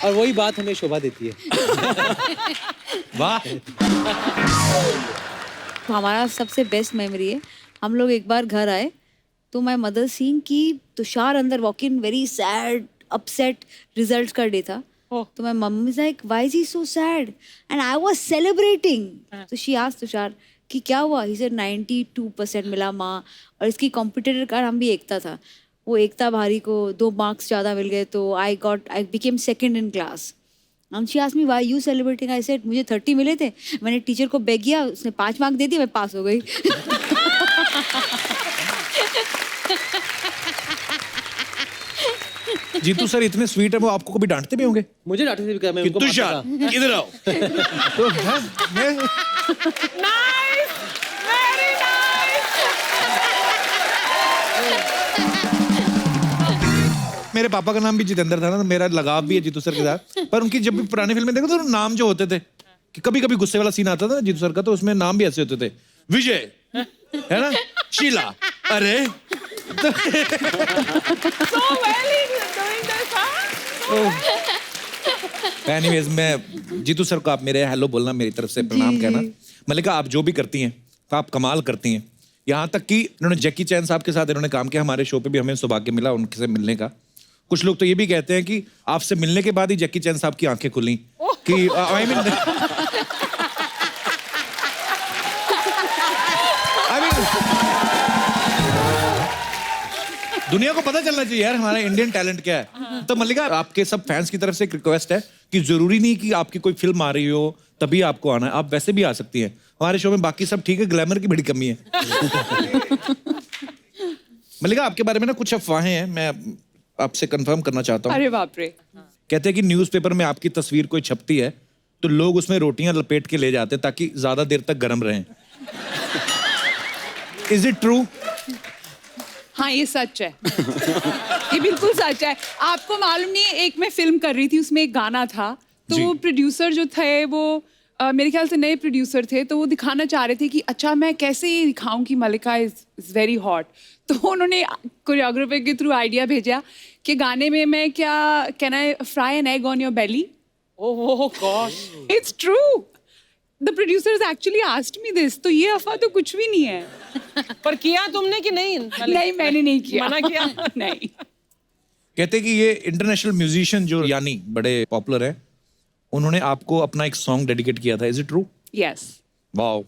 और वही बात हमें शोभा देती है। वाह। तो हमारा सबसे बेस्ट मेमोरी है, हम लोग एक बार घर आए तो माय मदर सीइंग कि तुषार अंदर walk in very sad upset, results का डे था। तो my mummy is like why is he so sad and I was celebrating. तो शी आस्क्ड तुषार कि क्या हुआ? ही सेड 92% मिला माँ, और इसकी कॉम्पिटिटर का नाम भी एकता था। वो एकता भारी को 2 मार्क्स ज़्यादा मिल गए, तो I became second in class. And she asked me, why you celebrating? I said, मुझे 30 मिले थे, मैंने टीचर को बेग किया, उसने 5 मार्क दे दिए, मैं पास हो गई। जीतू सर इतने स्वीट है, वो आपको कभी डांटते भी होंगे? मुझे डांटते थे, मैं उनको तुषार मारता था। इधर आओ। तो मैं मेरे पापा का नाम भी जितेंद्र था ना, तो मेरा लगाव भी है जीतू सर के साथ। पर उनकी जब भी पुरानी फिल्में देखो तो नाम जो होते थे कि कभी कभी गुस्से वाला सीन आता था ना जीतू सर का, तो उसमें नाम भी ऐसे होते थे, विजय है ना, शीला, अरे एनीवेज मैं जीतू सर को आप मेरे हेलो बोलना, मेरी तरफ से प्रणाम कहना। मल्लिका आप जो भी करती हैं आप कमाल करती हैं। यहाँ तक कि इन्होंने जैकी चैन साहब के साथ इन्होंने काम किया, हमारे शो पे भी हमें सौभाग्य मिला उनसे मिलने का। कुछ लोग तो ये भी कहते हैं कि आपसे मिलने के बाद ही जैकी चैन साहब की आंखें खुली कि आई मीन दुनिया को पता चलना चाहिए यार हमारा इंडियन टैलेंट क्या है। तो मल्लिका आपके सब फैंस की तरफ से एक रिक्वेस्ट है कि जरूरी नहीं कि आपकी कोई फिल्म आ रही हो तभी आपको आना है, आप वैसे भी आ सकती हैं हमारे शो में। बाकी सब ठीक है, ग्लैमर की बड़ी कमी है। मल्लिका आपके बारे में ना कुछ अफवाहें हैं, मैं आपसे कंफर्म करना चाहता हूँ। अरे बाप रे। कहते हैं कि न्यूज़पेपर में आपकी तस्वीर कोई छपती है तो लोग उसमें रोटियां लपेट के ले जाते हैं ताकि ज्यादा देर तक गर्म रहें। Is it true? हाँ ये सच है। ये बिल्कुल सच है। आपको मालूम नहीं है, एक मैं फिल्म कर रही थी, उसमें एक गाना था, तो वो प्रोड्यूसर जो थे वो मेरे ख्याल से नए प्रोड्यूसर थे, तो वो दिखाना चाह रहे थे कि अच्छा मैं कैसे ये दिखाऊं कि मल्लिका इज वेरी हॉट। तो उन्होंने कोरियोग्राफर के थ्रू आइडिया भेजा कि गाने में मैं क्या can I fry an egg on your belly. Oh gosh, it's true. The producers actually asked me this. तो ये अफवाह तो कुछ भी नहीं है। पर किया तुमने कि नहीं? नहीं मैंने नहीं किया। मना किया? नहीं। कहते हैं कि ये इंटरनेशनल म्यूजिशियन जो यानी बड़े पॉपुलर है, उन्होंने आपको अपना एक सॉन्ग डेडिकेट किया था। Is it true? Yes. Wow.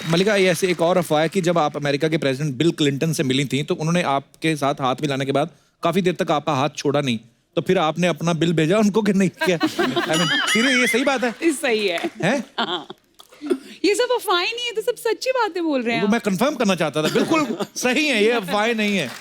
Mallika ये ऐसे एक और अफवाह है कि जब आप अमेरिका के प्रेसिडेंट बिल क्लिंटन से मिली थी तो उन्होंने आपके साथ हाथ मिलाने के बाद काफी देर तक आपका हाथ छोड़ा नहीं, तो फिर आपने अपना बिल भेजा उनको कि नहीं किया? I mean, सीरियस ये सही बात है? सही है। हैं? हाँ। ये सब अफवाहें नहीं है, तो सब सच्ची बातें बोल रहे हैं। वो मैं कंफर्म करना चाहता था, बिल्कुल सही है, ये अफवाहें नहीं है।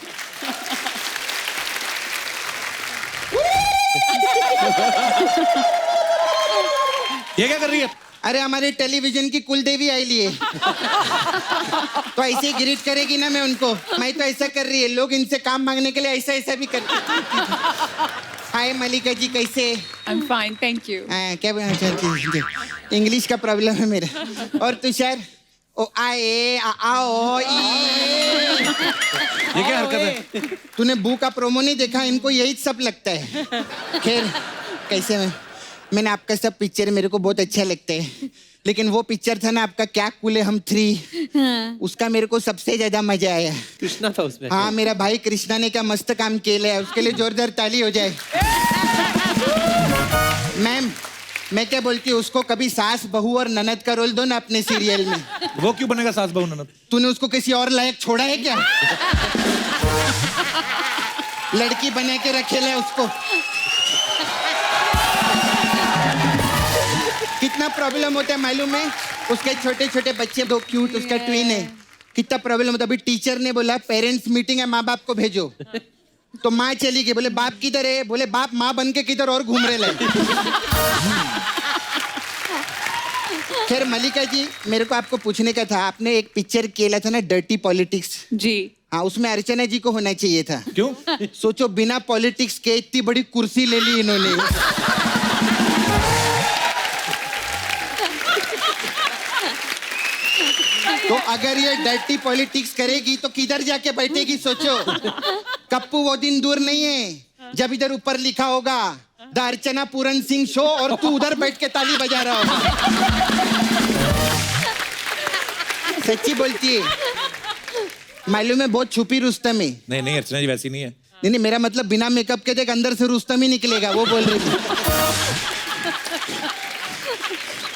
ये क्या कर रही है? अरे हमारे टेलीविजन की कुलदेवी आई लिए तो ऐसे ही ग्रीट करेगी ना मैं उनको। मैं तो ऐसा कर रही है, लोग इनसे काम मांगने के लिए ऐसा ऐसा भी कर। हाय मल्लिका जी, कैसे? I am fine, thank you. क्या इंग्लिश का प्रॉब्लम है मेरा। और तुषार ओ आए आओ ये क्या हरकत है? तूने बू का प्रोमो नहीं देखा? इनको यही सब लगता है। खैर कैसे मैं मैंने आपका सब पिक्चर मेरे को बहुत अच्छा लगता है, लेकिन वो पिक्चर था ना आपका क्या कूल है हम 3, उसका मेरे को सबसे ज्यादा मजा आया। कृष्णा था उसमें। हाँ, मेरा भाई कृष्णा ने क्या मस्त काम किया है, उसके लिए जोरदार ताली हो जाए। मैम, मैं क्या बोलती हूँ, उसको कभी सास बहू और ननद का रोल दो ना अपने सीरियल में। वो क्यों बनेगा सास बहू ननद? तूने उसको किसी और लायक छोड़ा है क्या? लड़की बना के रखेला है उसको। कितना प्रॉब्लम होता है मालूम है? उसके छोटे छोटे बच्चे 2 क्यूट, उसका ट्विन है। कितना प्रॉब्लम होता है। अभी टीचर ने बोला पेरेंट्स मीटिंग है, माँ बाप को भेजो। तो माँ चली गई, बोले बाप किधर है? बोले बाप माँ बन के किधर और घूम रहे लाए। खैर मलिका जी, मेरे को आपको पूछने का था, आपने एक पिक्चर किया था ना डर्टी पॉलिटिक्स जी। हाँ, उसमें अर्चना जी को होना चाहिए था। क्यों? सोचो बिना पॉलिटिक्स के इतनी बड़ी कुर्सी ले ली इन्होंने। तो अगर ये डर्टी पॉलिटिक्स करेगी तो किधर जाके बैठेगी सोचो। कप्पू वो दिन दूर नहीं है जब इधर ऊपर लिखा होगा द अर्चना पूरन सिंह शो और तू उधर बैठ के ताली बजा रहा होगा। सच्ची बोलती है, मालूम है बहुत छुपी रुस्तम है। नहीं नहीं, अर्चना जी वैसी नहीं है। नहीं, मेरा मतलब बिना मेकअप के देख अंदर से रुस्तम ही निकलेगा, वो बोल रही थी।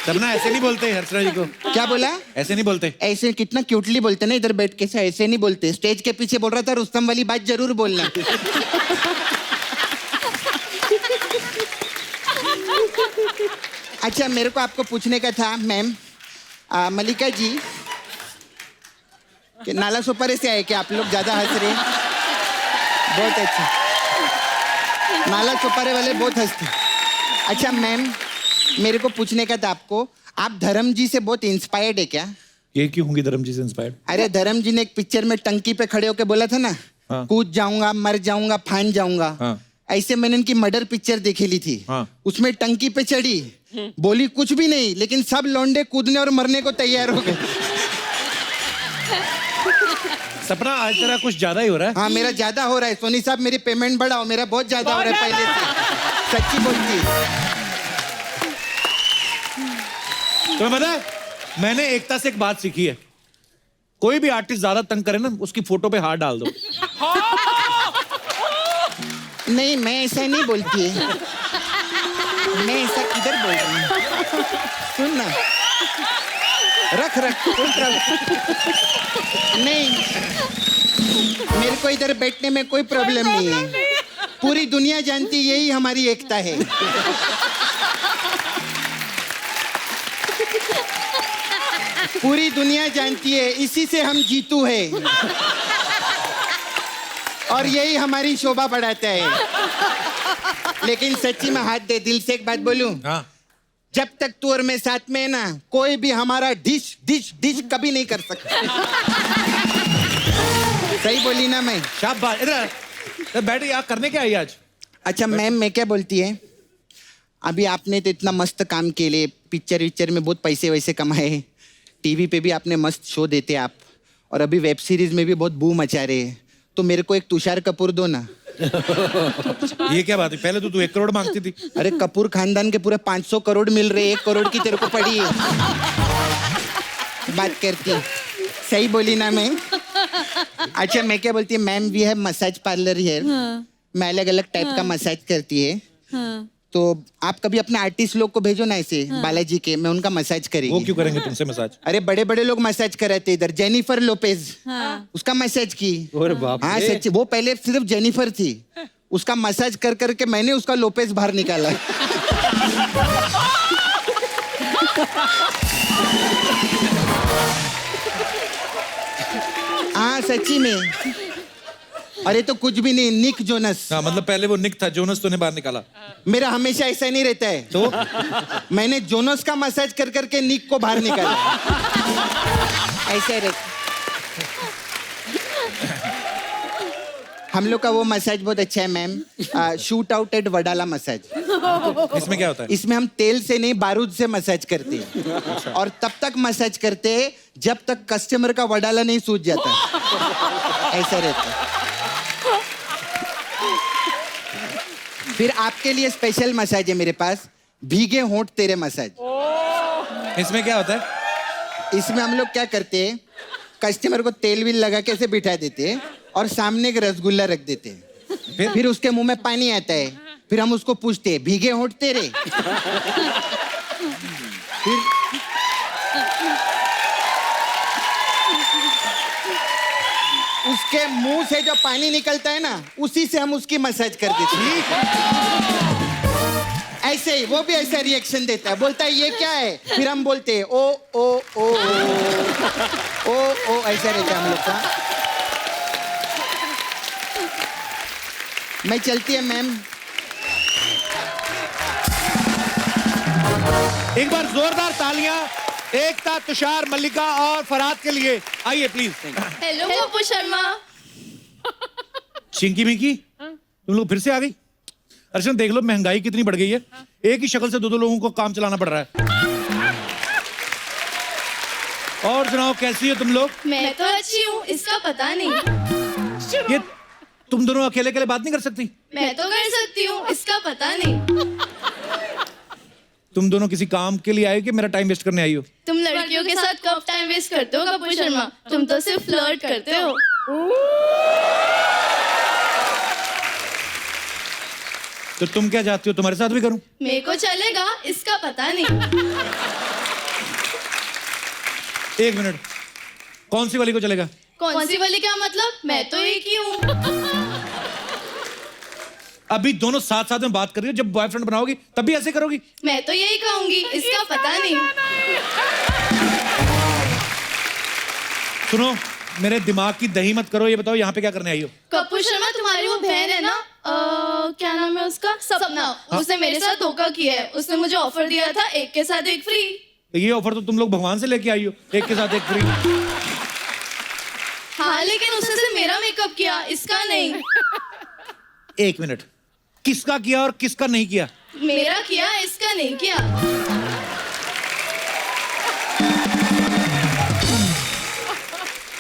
तब ऐसे नहीं बोलते अर्चना जी को। क्या बोला? ऐसे नहीं बोलते। ऐसे कितना क्यूटली बोलते ना इधर बैठ के, ऐसे नहीं बोलते। स्टेज के पीछे बोल रहा था रुस्तम वाली बात जरूर बोलना। अच्छा, मेरे को आपको पूछने का था मैम, मलिका जी कि नाला सोपारे से आए क्या आप लोग? ज्यादा हंस रहे हैं। बहुत अच्छा, नाला सोपारे वाले बहुत हंसते। अच्छा मैम, मेरे को पूछने का था आपको, आप धर्म जी से बहुत इंस्पायर्ड है क्या? ये क्यों होंगी धर्म जी से इंस्पायर्ड? अरे धर्म जी ने एक पिक्चर में टंकी पे खड़े होके बोला था ना, हाँ। कूद जाऊंगा, मर जाऊंगा, फान जाऊंगा। हाँ। ऐसे मैंने इनकी मर्डर पिक्चर देखी ली थी। हाँ। उसमें टंकी पे चढ़ी, बोली कुछ भी नहीं, लेकिन सब लौंडे कूदने और मरने को तैयार हो गए। सपना आज तेरा कुछ ज्यादा ही हो रहा है। हाँ, मेरा ज्यादा हो रहा है। सोनी साहब मेरी पेमेंट बढ़ाओ, मेरा बहुत ज्यादा हो रहा है पहले से। सच्ची बोलती है। तुम्हें पता है, मैंने एकता से एक बात सीखी है, कोई भी आर्टिस्ट ज्यादा तंग करे ना, उसकी फोटो पे हाथ डाल दो। नहीं, मैं ऐसा नहीं बोलती है। मैं ऐसा किधर बोल रही हूँ? सुन ना, रख नहीं, मेरे को इधर बैठने में कोई प्रॉब्लम नहीं है। पूरी दुनिया जानती यही हमारी एकता है। पूरी दुनिया जानती है, इसी से हम जीतू है और यही हमारी शोभा बढ़ाता है। लेकिन सच्ची में हाथ दे, दिल से एक बात बोलूं, हाँ। जब तक तू और मैं साथ में है ना, कोई भी हमारा डिश डिश डिश कभी नहीं कर सकता। सही बोली ना मैं? शाबाश। इधर बैठ, यहाँ करने क्या आई आज? अच्छा मैम, मैं क्या बोलती है, अभी आपने तो इतना मस्त काम के लिए पिक्चर विक्चर में बहुत पैसे वैसे कमाए, टीवी पे भी आपने मस्त शो देते आप, और अभी वेब सीरीज में भी बहुत बूम मचा रहे हैं, तो मेरे को एक तुषार कपूर दो ना। ये क्या बात है? पहले तो तू 1 करोड़ मांगती थी। अरे कपूर खानदान के पूरे 500 करोड़ मिल रहे, 1 करोड़ की तेरे को पड़ी है। बात करती है, सही बोली ना मैं? अच्छा मैं क्या बोलती है ma'am, we have massage parlour here. मैं अलग अलग टाइप का मसाज करती है। तो आप कभी अपने आर्टिस्ट लोग को भेजो ना ऐसे, बालाजी के, मैं उनका मसाज करेगी। वो क्यों करेंगे तुमसे मसाज? अरे बड़े बड़े लोग मसाज कराते इधर, जेनिफर लोपेज, उसका मसाज की। अरे बाप हाँ रे। सच्ची, वो पहले सिर्फ जेनिफर थी, उसका मसाज कर करके मैंने उसका लोपेज बाहर निकाला। हाँ सच्ची में। अरे तो कुछ भी नहीं, निक जोनस। हाँ, मतलब पहले वो निक था, जोनस तूने बाहर निकाला। मेरा हमेशा ऐसा नहीं रहता है, तो मैंने जोनस का मसाज कर करके निक को बाहर निकाला। ऐसे रहता। हम लोग का वो मसाज बहुत अच्छा है ma'am, shoot out at Wadala massage. इसमें क्या होता है? इसमें हम तेल से नहीं, बारूद से मसाज करते हैं, और तब तक मसाज करते हैं जब तक कस्टमर का वडाला नहीं सूज जाता। ऐसा रहता है। फिर आपके लिए स्पेशल मसाज है मेरे पास, भीगे होंठ तेरे मसाज। इसमें क्या होता है? इसमें हम लोग क्या करते हैं, कस्टमर को तेल भी लगा के ऐसे बिठा देते हैं और सामने एक रसगुल्ला रख देते हैं, फिर उसके मुंह में पानी आता है, फिर हम उसको पूछते हैं भीगे होंठ तेरे। फिर उसके मुंह से जो पानी निकलता है ना, उसी से हम उसकी मसाज कर देते हैं। ऐसे ही वो भी ऐसा रिएक्शन देता है, बोलता है ये क्या है, फिर हम बोलते हैं ओ ओ ओ ओ ओ, ऐसा रहता है हम लोग का। मैं चलती है मैम। एक बार जोरदार तालियां एकता, तुषार, मल्लिका और फरहाद के लिए। आइए प्लीज। हेलो पप्पू शर्मा। चिंकी मिंकी, तुम लोग फिर से आ गई? अर्चना देख लो महंगाई कितनी बढ़ गई है, एक ही शक्ल से दो लोगों को काम चलाना पड़ रहा है। और सुनाओ कैसी हो तुम लोग? मैं तो अच्छी हूँ, इसका पता नहीं। ये तुम दोनों अकेले अकेले बात नहीं कर सकती? मैं तो कर सकती हूँ, इसका पता नहीं। तुम दोनों किसी काम के लिए आए कि मेरा टाइम वेस्ट करने आई हो? तुम लड़कियों के साथ कब टाइम वेस्ट करते हो कपूर शर्मा? तुम तो सिर्फ फ्लर्ट करते हो। तो तुम क्या चाहती हो, तुम्हारे साथ भी करूं? मेरे को चलेगा, इसका पता नहीं। एक मिनट, कौन सी वाली को चलेगा? कौन सी वाली क्या मतलब? मैं तो एक ही हूँ। अभी दोनों साथ साथ में बात कर रही हो, जब बॉयफ्रेंड बनाओगी तब भी ऐसे करोगी? मैं तो यही कहूंगी, इसका पता नहीं। सुनो, मेरे दिमाग की दही मत करो, ये बताओ यहाँ पे क्या करने आई हो? कपूर शर्मा तुम्हारी वो बहन है ना, क्या नाम है उसका, सपना। उसने मेरे साथ धोखा किया है। उसने मुझे ऑफर दिया था एक के साथ एक फ्री। तो ये ऑफर तो तुम लोग भगवान से लेके आई हो, एक के साथ एक फ्री। हाँ लेकिन उसने सिर्फ मेरा मेकअप किया, इसका नहीं। एक मिनट, किसका किया और किसका नहीं किया? मेरा किया, इसका नहीं किया।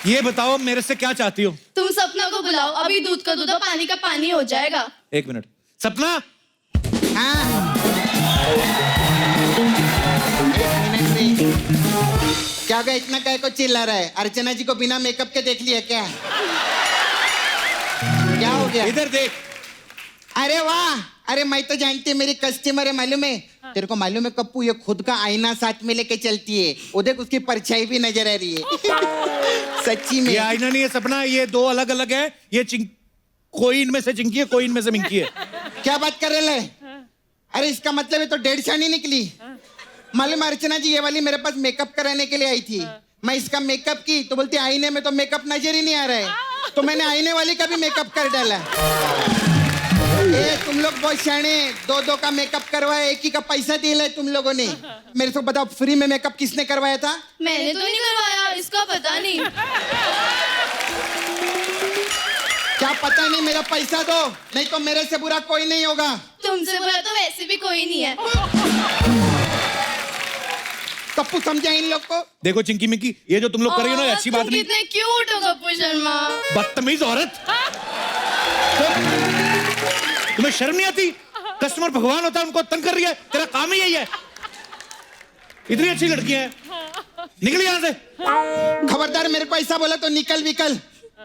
ये बताओ मेरे से क्या चाहती हो? तुम सपना को बुलाओ, अभी दूध का दूध और पानी का पानी हो जाएगा। एक मिनट, सपना। हाँ। क्या हो गया, इतना काय को चिल्ला रहा है? अर्चना जी को बिना मेकअप के देख लिया क्या? क्या हो गया? इधर देख। अरे वाह, अरे मैं तो जानती है मेरी कस्टमर है, मालूम है तेरे को? मालूम है कप्पू, ये खुद का आईना साथ में लेके चलती है, वो देख उसकी परछाई भी नजर आ रही है। सच्ची में ये आईना नहीं है सपना, ये दो अलग अलग है। ये कोई इनमें से चिंकी है, कोई इनमें से मिंकी है। क्या बात कर रहे हैं? अरे इसका मतलब है तो 1.5 शानी निकली। मालूम अर्चना जी, ये वाली मेरे पास मेकअप कराने के लिए आई थी। मैं इसका मेकअप की तो बोलती आईने में तो मेकअप नजर ही नहीं आ रहा है, तो मैंने आईने वाली का भी मेकअप कर डाला। तुम लोग बहुत शाणे, दो का मेकअप करवाया, एक ही का पैसा दिया है तुम लोगों ने। मेरे को बताओ फ्री में मेकअप किसने करवाया था? मैंने तो नहीं करवाया, इसका पता नहीं। क्या पता नहीं? मेरा पैसा दो, नहीं तो मेरे से बुरा कोई नहीं होगा। तुमसे बुरा तो वैसे भी कोई नहीं है। कप्पू समझा इन लोग को? देखो चिंकी मिंकी, ये जो तुम लोग कर रही हो ना, अच्छी बात नहीं। कितने क्यूट हो कपूर शर्मा। बदतमीज औरत, तुम्हें शर्म नहीं आती? कस्टमर भगवान होता है, उनको तंग कर रही है, तेरा काम ही यही है। इतनी अच्छी लड़कियां हैं, निकल यहाँ से। खबरदार, मेरे को ऐसा बोला तो निकल विकल।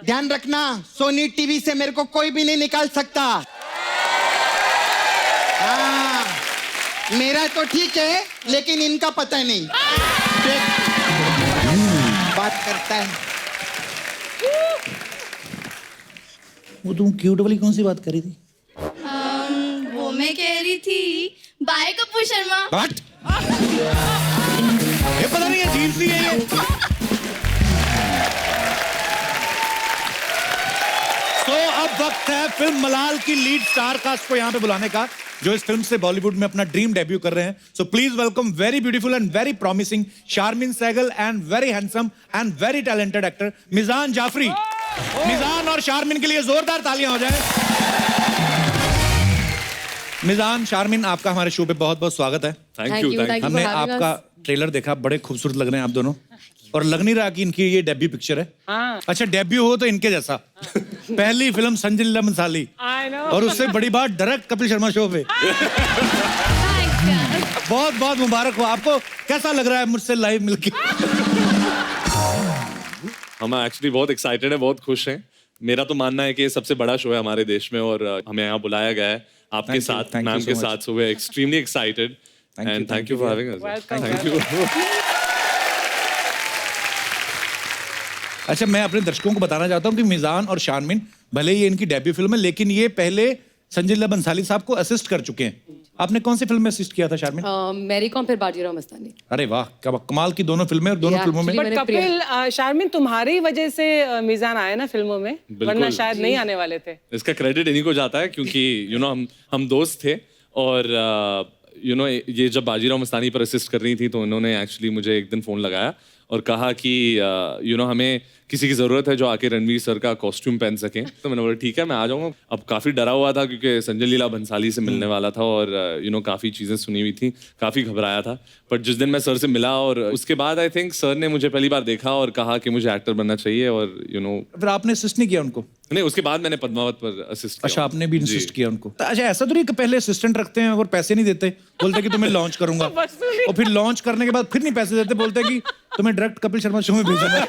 ध्यान रखना, सोनी टीवी से मेरे को कोई भी नहीं निकाल सकता। हाँ, मेरा तो ठीक है, लेकिन इनका पता नहीं। बात करता है। वो तुम क्यूट वाली कौन सी बात कर रही थी? वो मैं कह रही थी बाय कपूर शर्मा। हट! ये पता नहीं है जीन्स नहीं है ये। तो अब वक्त है फिल्म मलाल की लीड स्टार कास्ट को यहाँ पे बुलाने का, जो इस फिल्म से बॉलीवुड में अपना ड्रीम डेब्यू कर रहे हैं। So please welcome very beautiful and very promising Sharmin Sehgal and very handsome and very talented actor Meezaan Jafri. मिजान और शारमिन के लिए जोरदार तालियां हो जाए। मिजान, शारमिन, आपका हमारे शो पे बहुत बहुत स्वागत है। Thank you. हमने आपका ट्रेलर देखा, बड़े खूबसूरत लग रहे हैं आप दोनों, और लग नहीं रहा कि इनकी ये डेब्यू पिक्चर है। अच्छा, डेब्यू हो तो इनके जैसा। पहली फिल्म संजय लीला मंसाली, और उससे बड़ी बात डायरेक्ट कपिल शर्मा शो पे। बहुत बहुत मुबारक हो आपको। कैसा लग रहा है मुझसे लाइव मिलके? हम एक्चुअली बहुत एक्साइटेड हैं, बहुत खुश हैं। मेरा तो मानना है कि ये सबसे बड़ा शो है हमारे देश में और हमें यहाँ बुलाया गया है आपके साथ, मैम के साथ। So we are extremely excited and thank you for having us. Thank you. अच्छा, मैं अपने दर्शकों को बताना चाहता हूँ कि मिजान और शारमिन भले ही इनकी डेब्यू फिल्म है, लेकिन ये पहले संजय लीला बंसाली साहब को असिस्ट कर चुके हैं। आपने कौन सी फिल्म में असिस्ट किया था शारमिन? मैरी कॉम फिर बाजीराव मस्तानी। अरे वाह, क्या कमाल की दोनों फिल्में और दोनों फिल्मों में। बट कपिल, शारमिन तुम्हारी ही वजह से मिजान आए ना फिल्मों में, वरना शायद नहीं आने वाले थे। इसका क्रेडिट इन्हीं को जाता है क्योंकि यू नो हम दोस्त थे और यू नो ये जब बाजीराव मस्तानी पर असिस्ट कर रही थी तो उन्होंने एक्चुअली मुझे एक दिन फ़ोन लगाया और कहा कि यू नो हमें किसी की ज़रूरत है जो आके रणवीर सर का कॉस्ट्यूम पहन सके। तो मैंने बोला ठीक है, मैं आ जाऊँगा। अब काफ़ी डरा हुआ था क्योंकि संजय लीला भंसाली से मिलने वाला था और यू नो काफ़ी चीज़ें सुनी हुई थी, काफ़ी घबराया था। बट जिस दिन मैं सर से मिला और उसके बाद आई थिंक सर ने मुझे पहली बार देखा और कहा कि मुझे एक्टर बनना चाहिए और यू नो। फिर आपने असिस्ट नहीं किया उनको? नहीं, उसके बाद मैंने पद्मावत पर असिस्ट किया। अच्छा, आपने भी असिस्ट किया उनको। अच्छा, ऐसा तो नहीं कि पहले असिस्टेंट रखते हैं और पैसे नहीं देते, बोलते कि तुम्हें लॉन्च करूंगा और फिर लॉन्च करने के बाद फिर नहीं पैसे देते, बोलते कि तुम्हें डायरेक्ट कपिल शर्मा शो में भेजूंगा।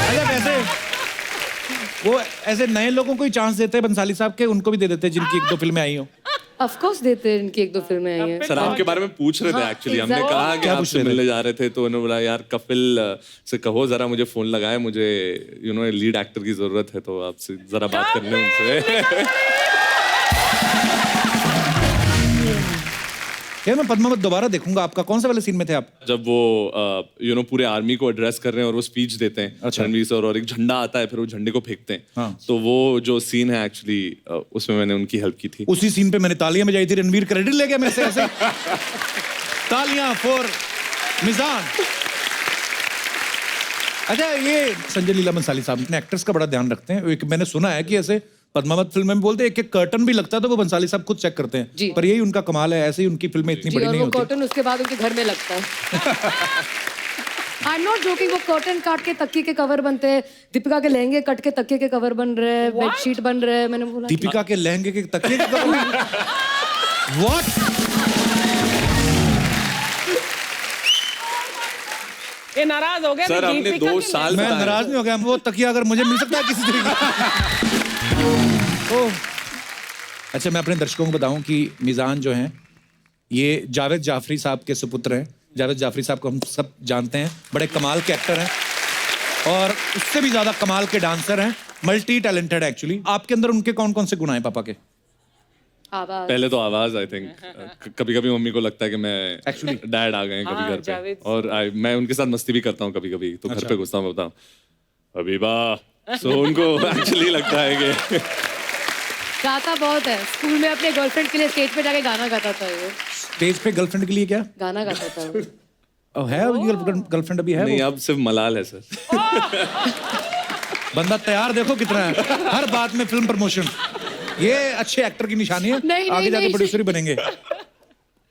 अच्छा, वैसे वो ऐसे नए लोगों को ही चांस देते हैं बंसाली साहब के, उनको भी दे देते हैं जिनकी 1-2 फिल्में आई हो? ऑफ कोर्स देते हैं, इनकी 1-2 फिल्में आई हैं। सर आपके बारे में पूछ रहे थे एक्चुअली, हमने कहा कि आपसे मिलने जा रहे थे तो उन्होंने बोला यार कपिल से कहो जरा मुझे फोन लगाए, मुझे यू नो लीड एक्टर की जरूरत है तो आपसे जरा बात करनी है उनसे। यार मैं पद्मावत दोबारा देखूंगा आपका। कौन सा वाले सीन में थे आप? जब वो यू नो पूरे आर्मी को एड्रेस कर रहे हैं और वो स्पीच देते हैं रणवीर सर और एक झंडा आता है, फिर वो झंडे को फेंकते हैं। हाँ। तो वो जो सीन है एक्चुअली उसमें मैंने उनकी हेल्प की थी। उसी सीन पे मैंने तालियां बजाई थी, रणवीर क्रेडिट ले गया मेरे से ऐसे। तालियां फॉर मिजान। अच्छा, ये संजय लीला बंसाली साहब अपने एक्टर्स का बड़ा ध्यान रखते हैं। एक मैंने सुना है कि ऐसे पद्मावत फिल्म में बोलते हैं एक कर्टन भी लगता है तो वो बंसाली साहब खुद चेक करते हैं, पर यही उनका कमाल है, ऐसे ही उनकी फिल्में इतनी बड़ी नहीं होती। कर्टन उसके बाद उनके घर में लगता है। आई एम नॉट जोकिंग, वो कर्टन काट के तकिए के कवर बनते हैं। दीपिका के लहंगे कट के तकिए के कवर बन रहे हैं, बेडशीट बन रहे हैं। मैंने बोला दीपिका के लहंगे के तकिए के कवर? व्हाट? ये नाराज हो गया सर, हमने 2 साल मैं नाराज नहीं हो गया। वो तकिया अगर मुझे मिल सकता है किसी तरीके। अच्छा, मैं अपने दर्शकों को बताऊं कि मिजान जो हैं ये जावेद जाफरी साहब के सुपुत्र हैं। जावेद जाफरी साहब को हम सब जानते हैं, बड़े कमाल के एक्टर हैं और उससे भी ज्यादा कमाल के डांसर हैं, मल्टी टैलेंटेड एक्चुअली। आपके अंदर उनके कौन कौन से गुण हैं पापा के? आवाज। पहले तो आवाज आई थिंक कभी कभी मम्मी को लगता है कि मैं एक्चुअली डैड आ गए हैं कभी घर पे और मैं उनके साथ मस्ती भी करता हूँ कभी कभी, तो घर पे घुसता हूँ, बताऊँ हबीबा, सो उनको एक्चुअली लगता है कि गाता बहुत है। स्कूल में अपने गर्लफ्रेंड के लिए स्टेज पे जाके गाना गाता था वो। स्टेज पे गर्लफ्रेंड के लिए क्या गाना गाता था वो? है गर्लफ्रेंड अभी है? नहीं, अब सिर्फ मलाल है सर। बंदा तैयार देखो कितना है, हर बात में फिल्म प्रमोशन। ये अच्छे एक्टर की निशानी है, आगे जाके प्रोड्यूसर ही बनेंगे।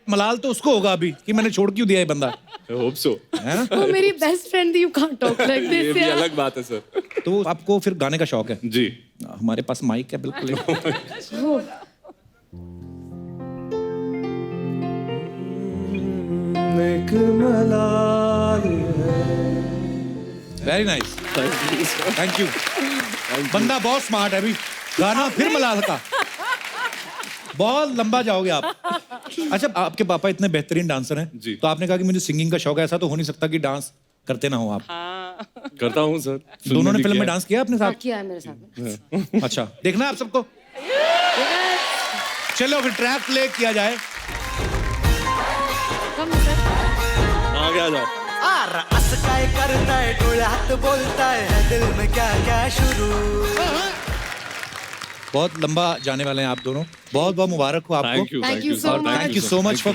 मलाल तो उसको होगा अभी कि मैंने छोड़ क्यों दिया है बंदा। होप सो, है ना? वो मेरी बेस्ट फ्रेंड थी, you can't talk like this. ये भी अलग बात है सर। तो आपको फिर गाने का शौक है? जी, हमारे पास माइक है बिल्कुल। Very nice, thank you. बंदा बहुत स्मार्ट है। अभी गाना फिर मलाल का, बहुत लंबा जाओगे आप। अच्छा, आपके पापा इतने बेहतरीन डांसर हैं जी, तो आपने कहा कि मुझे सिंगिंग का शौक है, ऐसा तो हो नहीं सकता कि डांस करते ना हो आप? करता हूँ सर। दोनों ने फिल्म में डांस किया अपने साथ? किया है मेरे साथ। अच्छा, देखना है आप सबको। चलो फिर ट्रैक प्ले किया जाए। आगे आ जाओ। असं काय करताय, डोळ्यात बोलताय, दिल में क्या क्या शुरू। बहुत लंबा जाने वाले हैं आप दोनों, बहुत बहुत मुबारक हो आपको। Thank you so much. Thank you so much for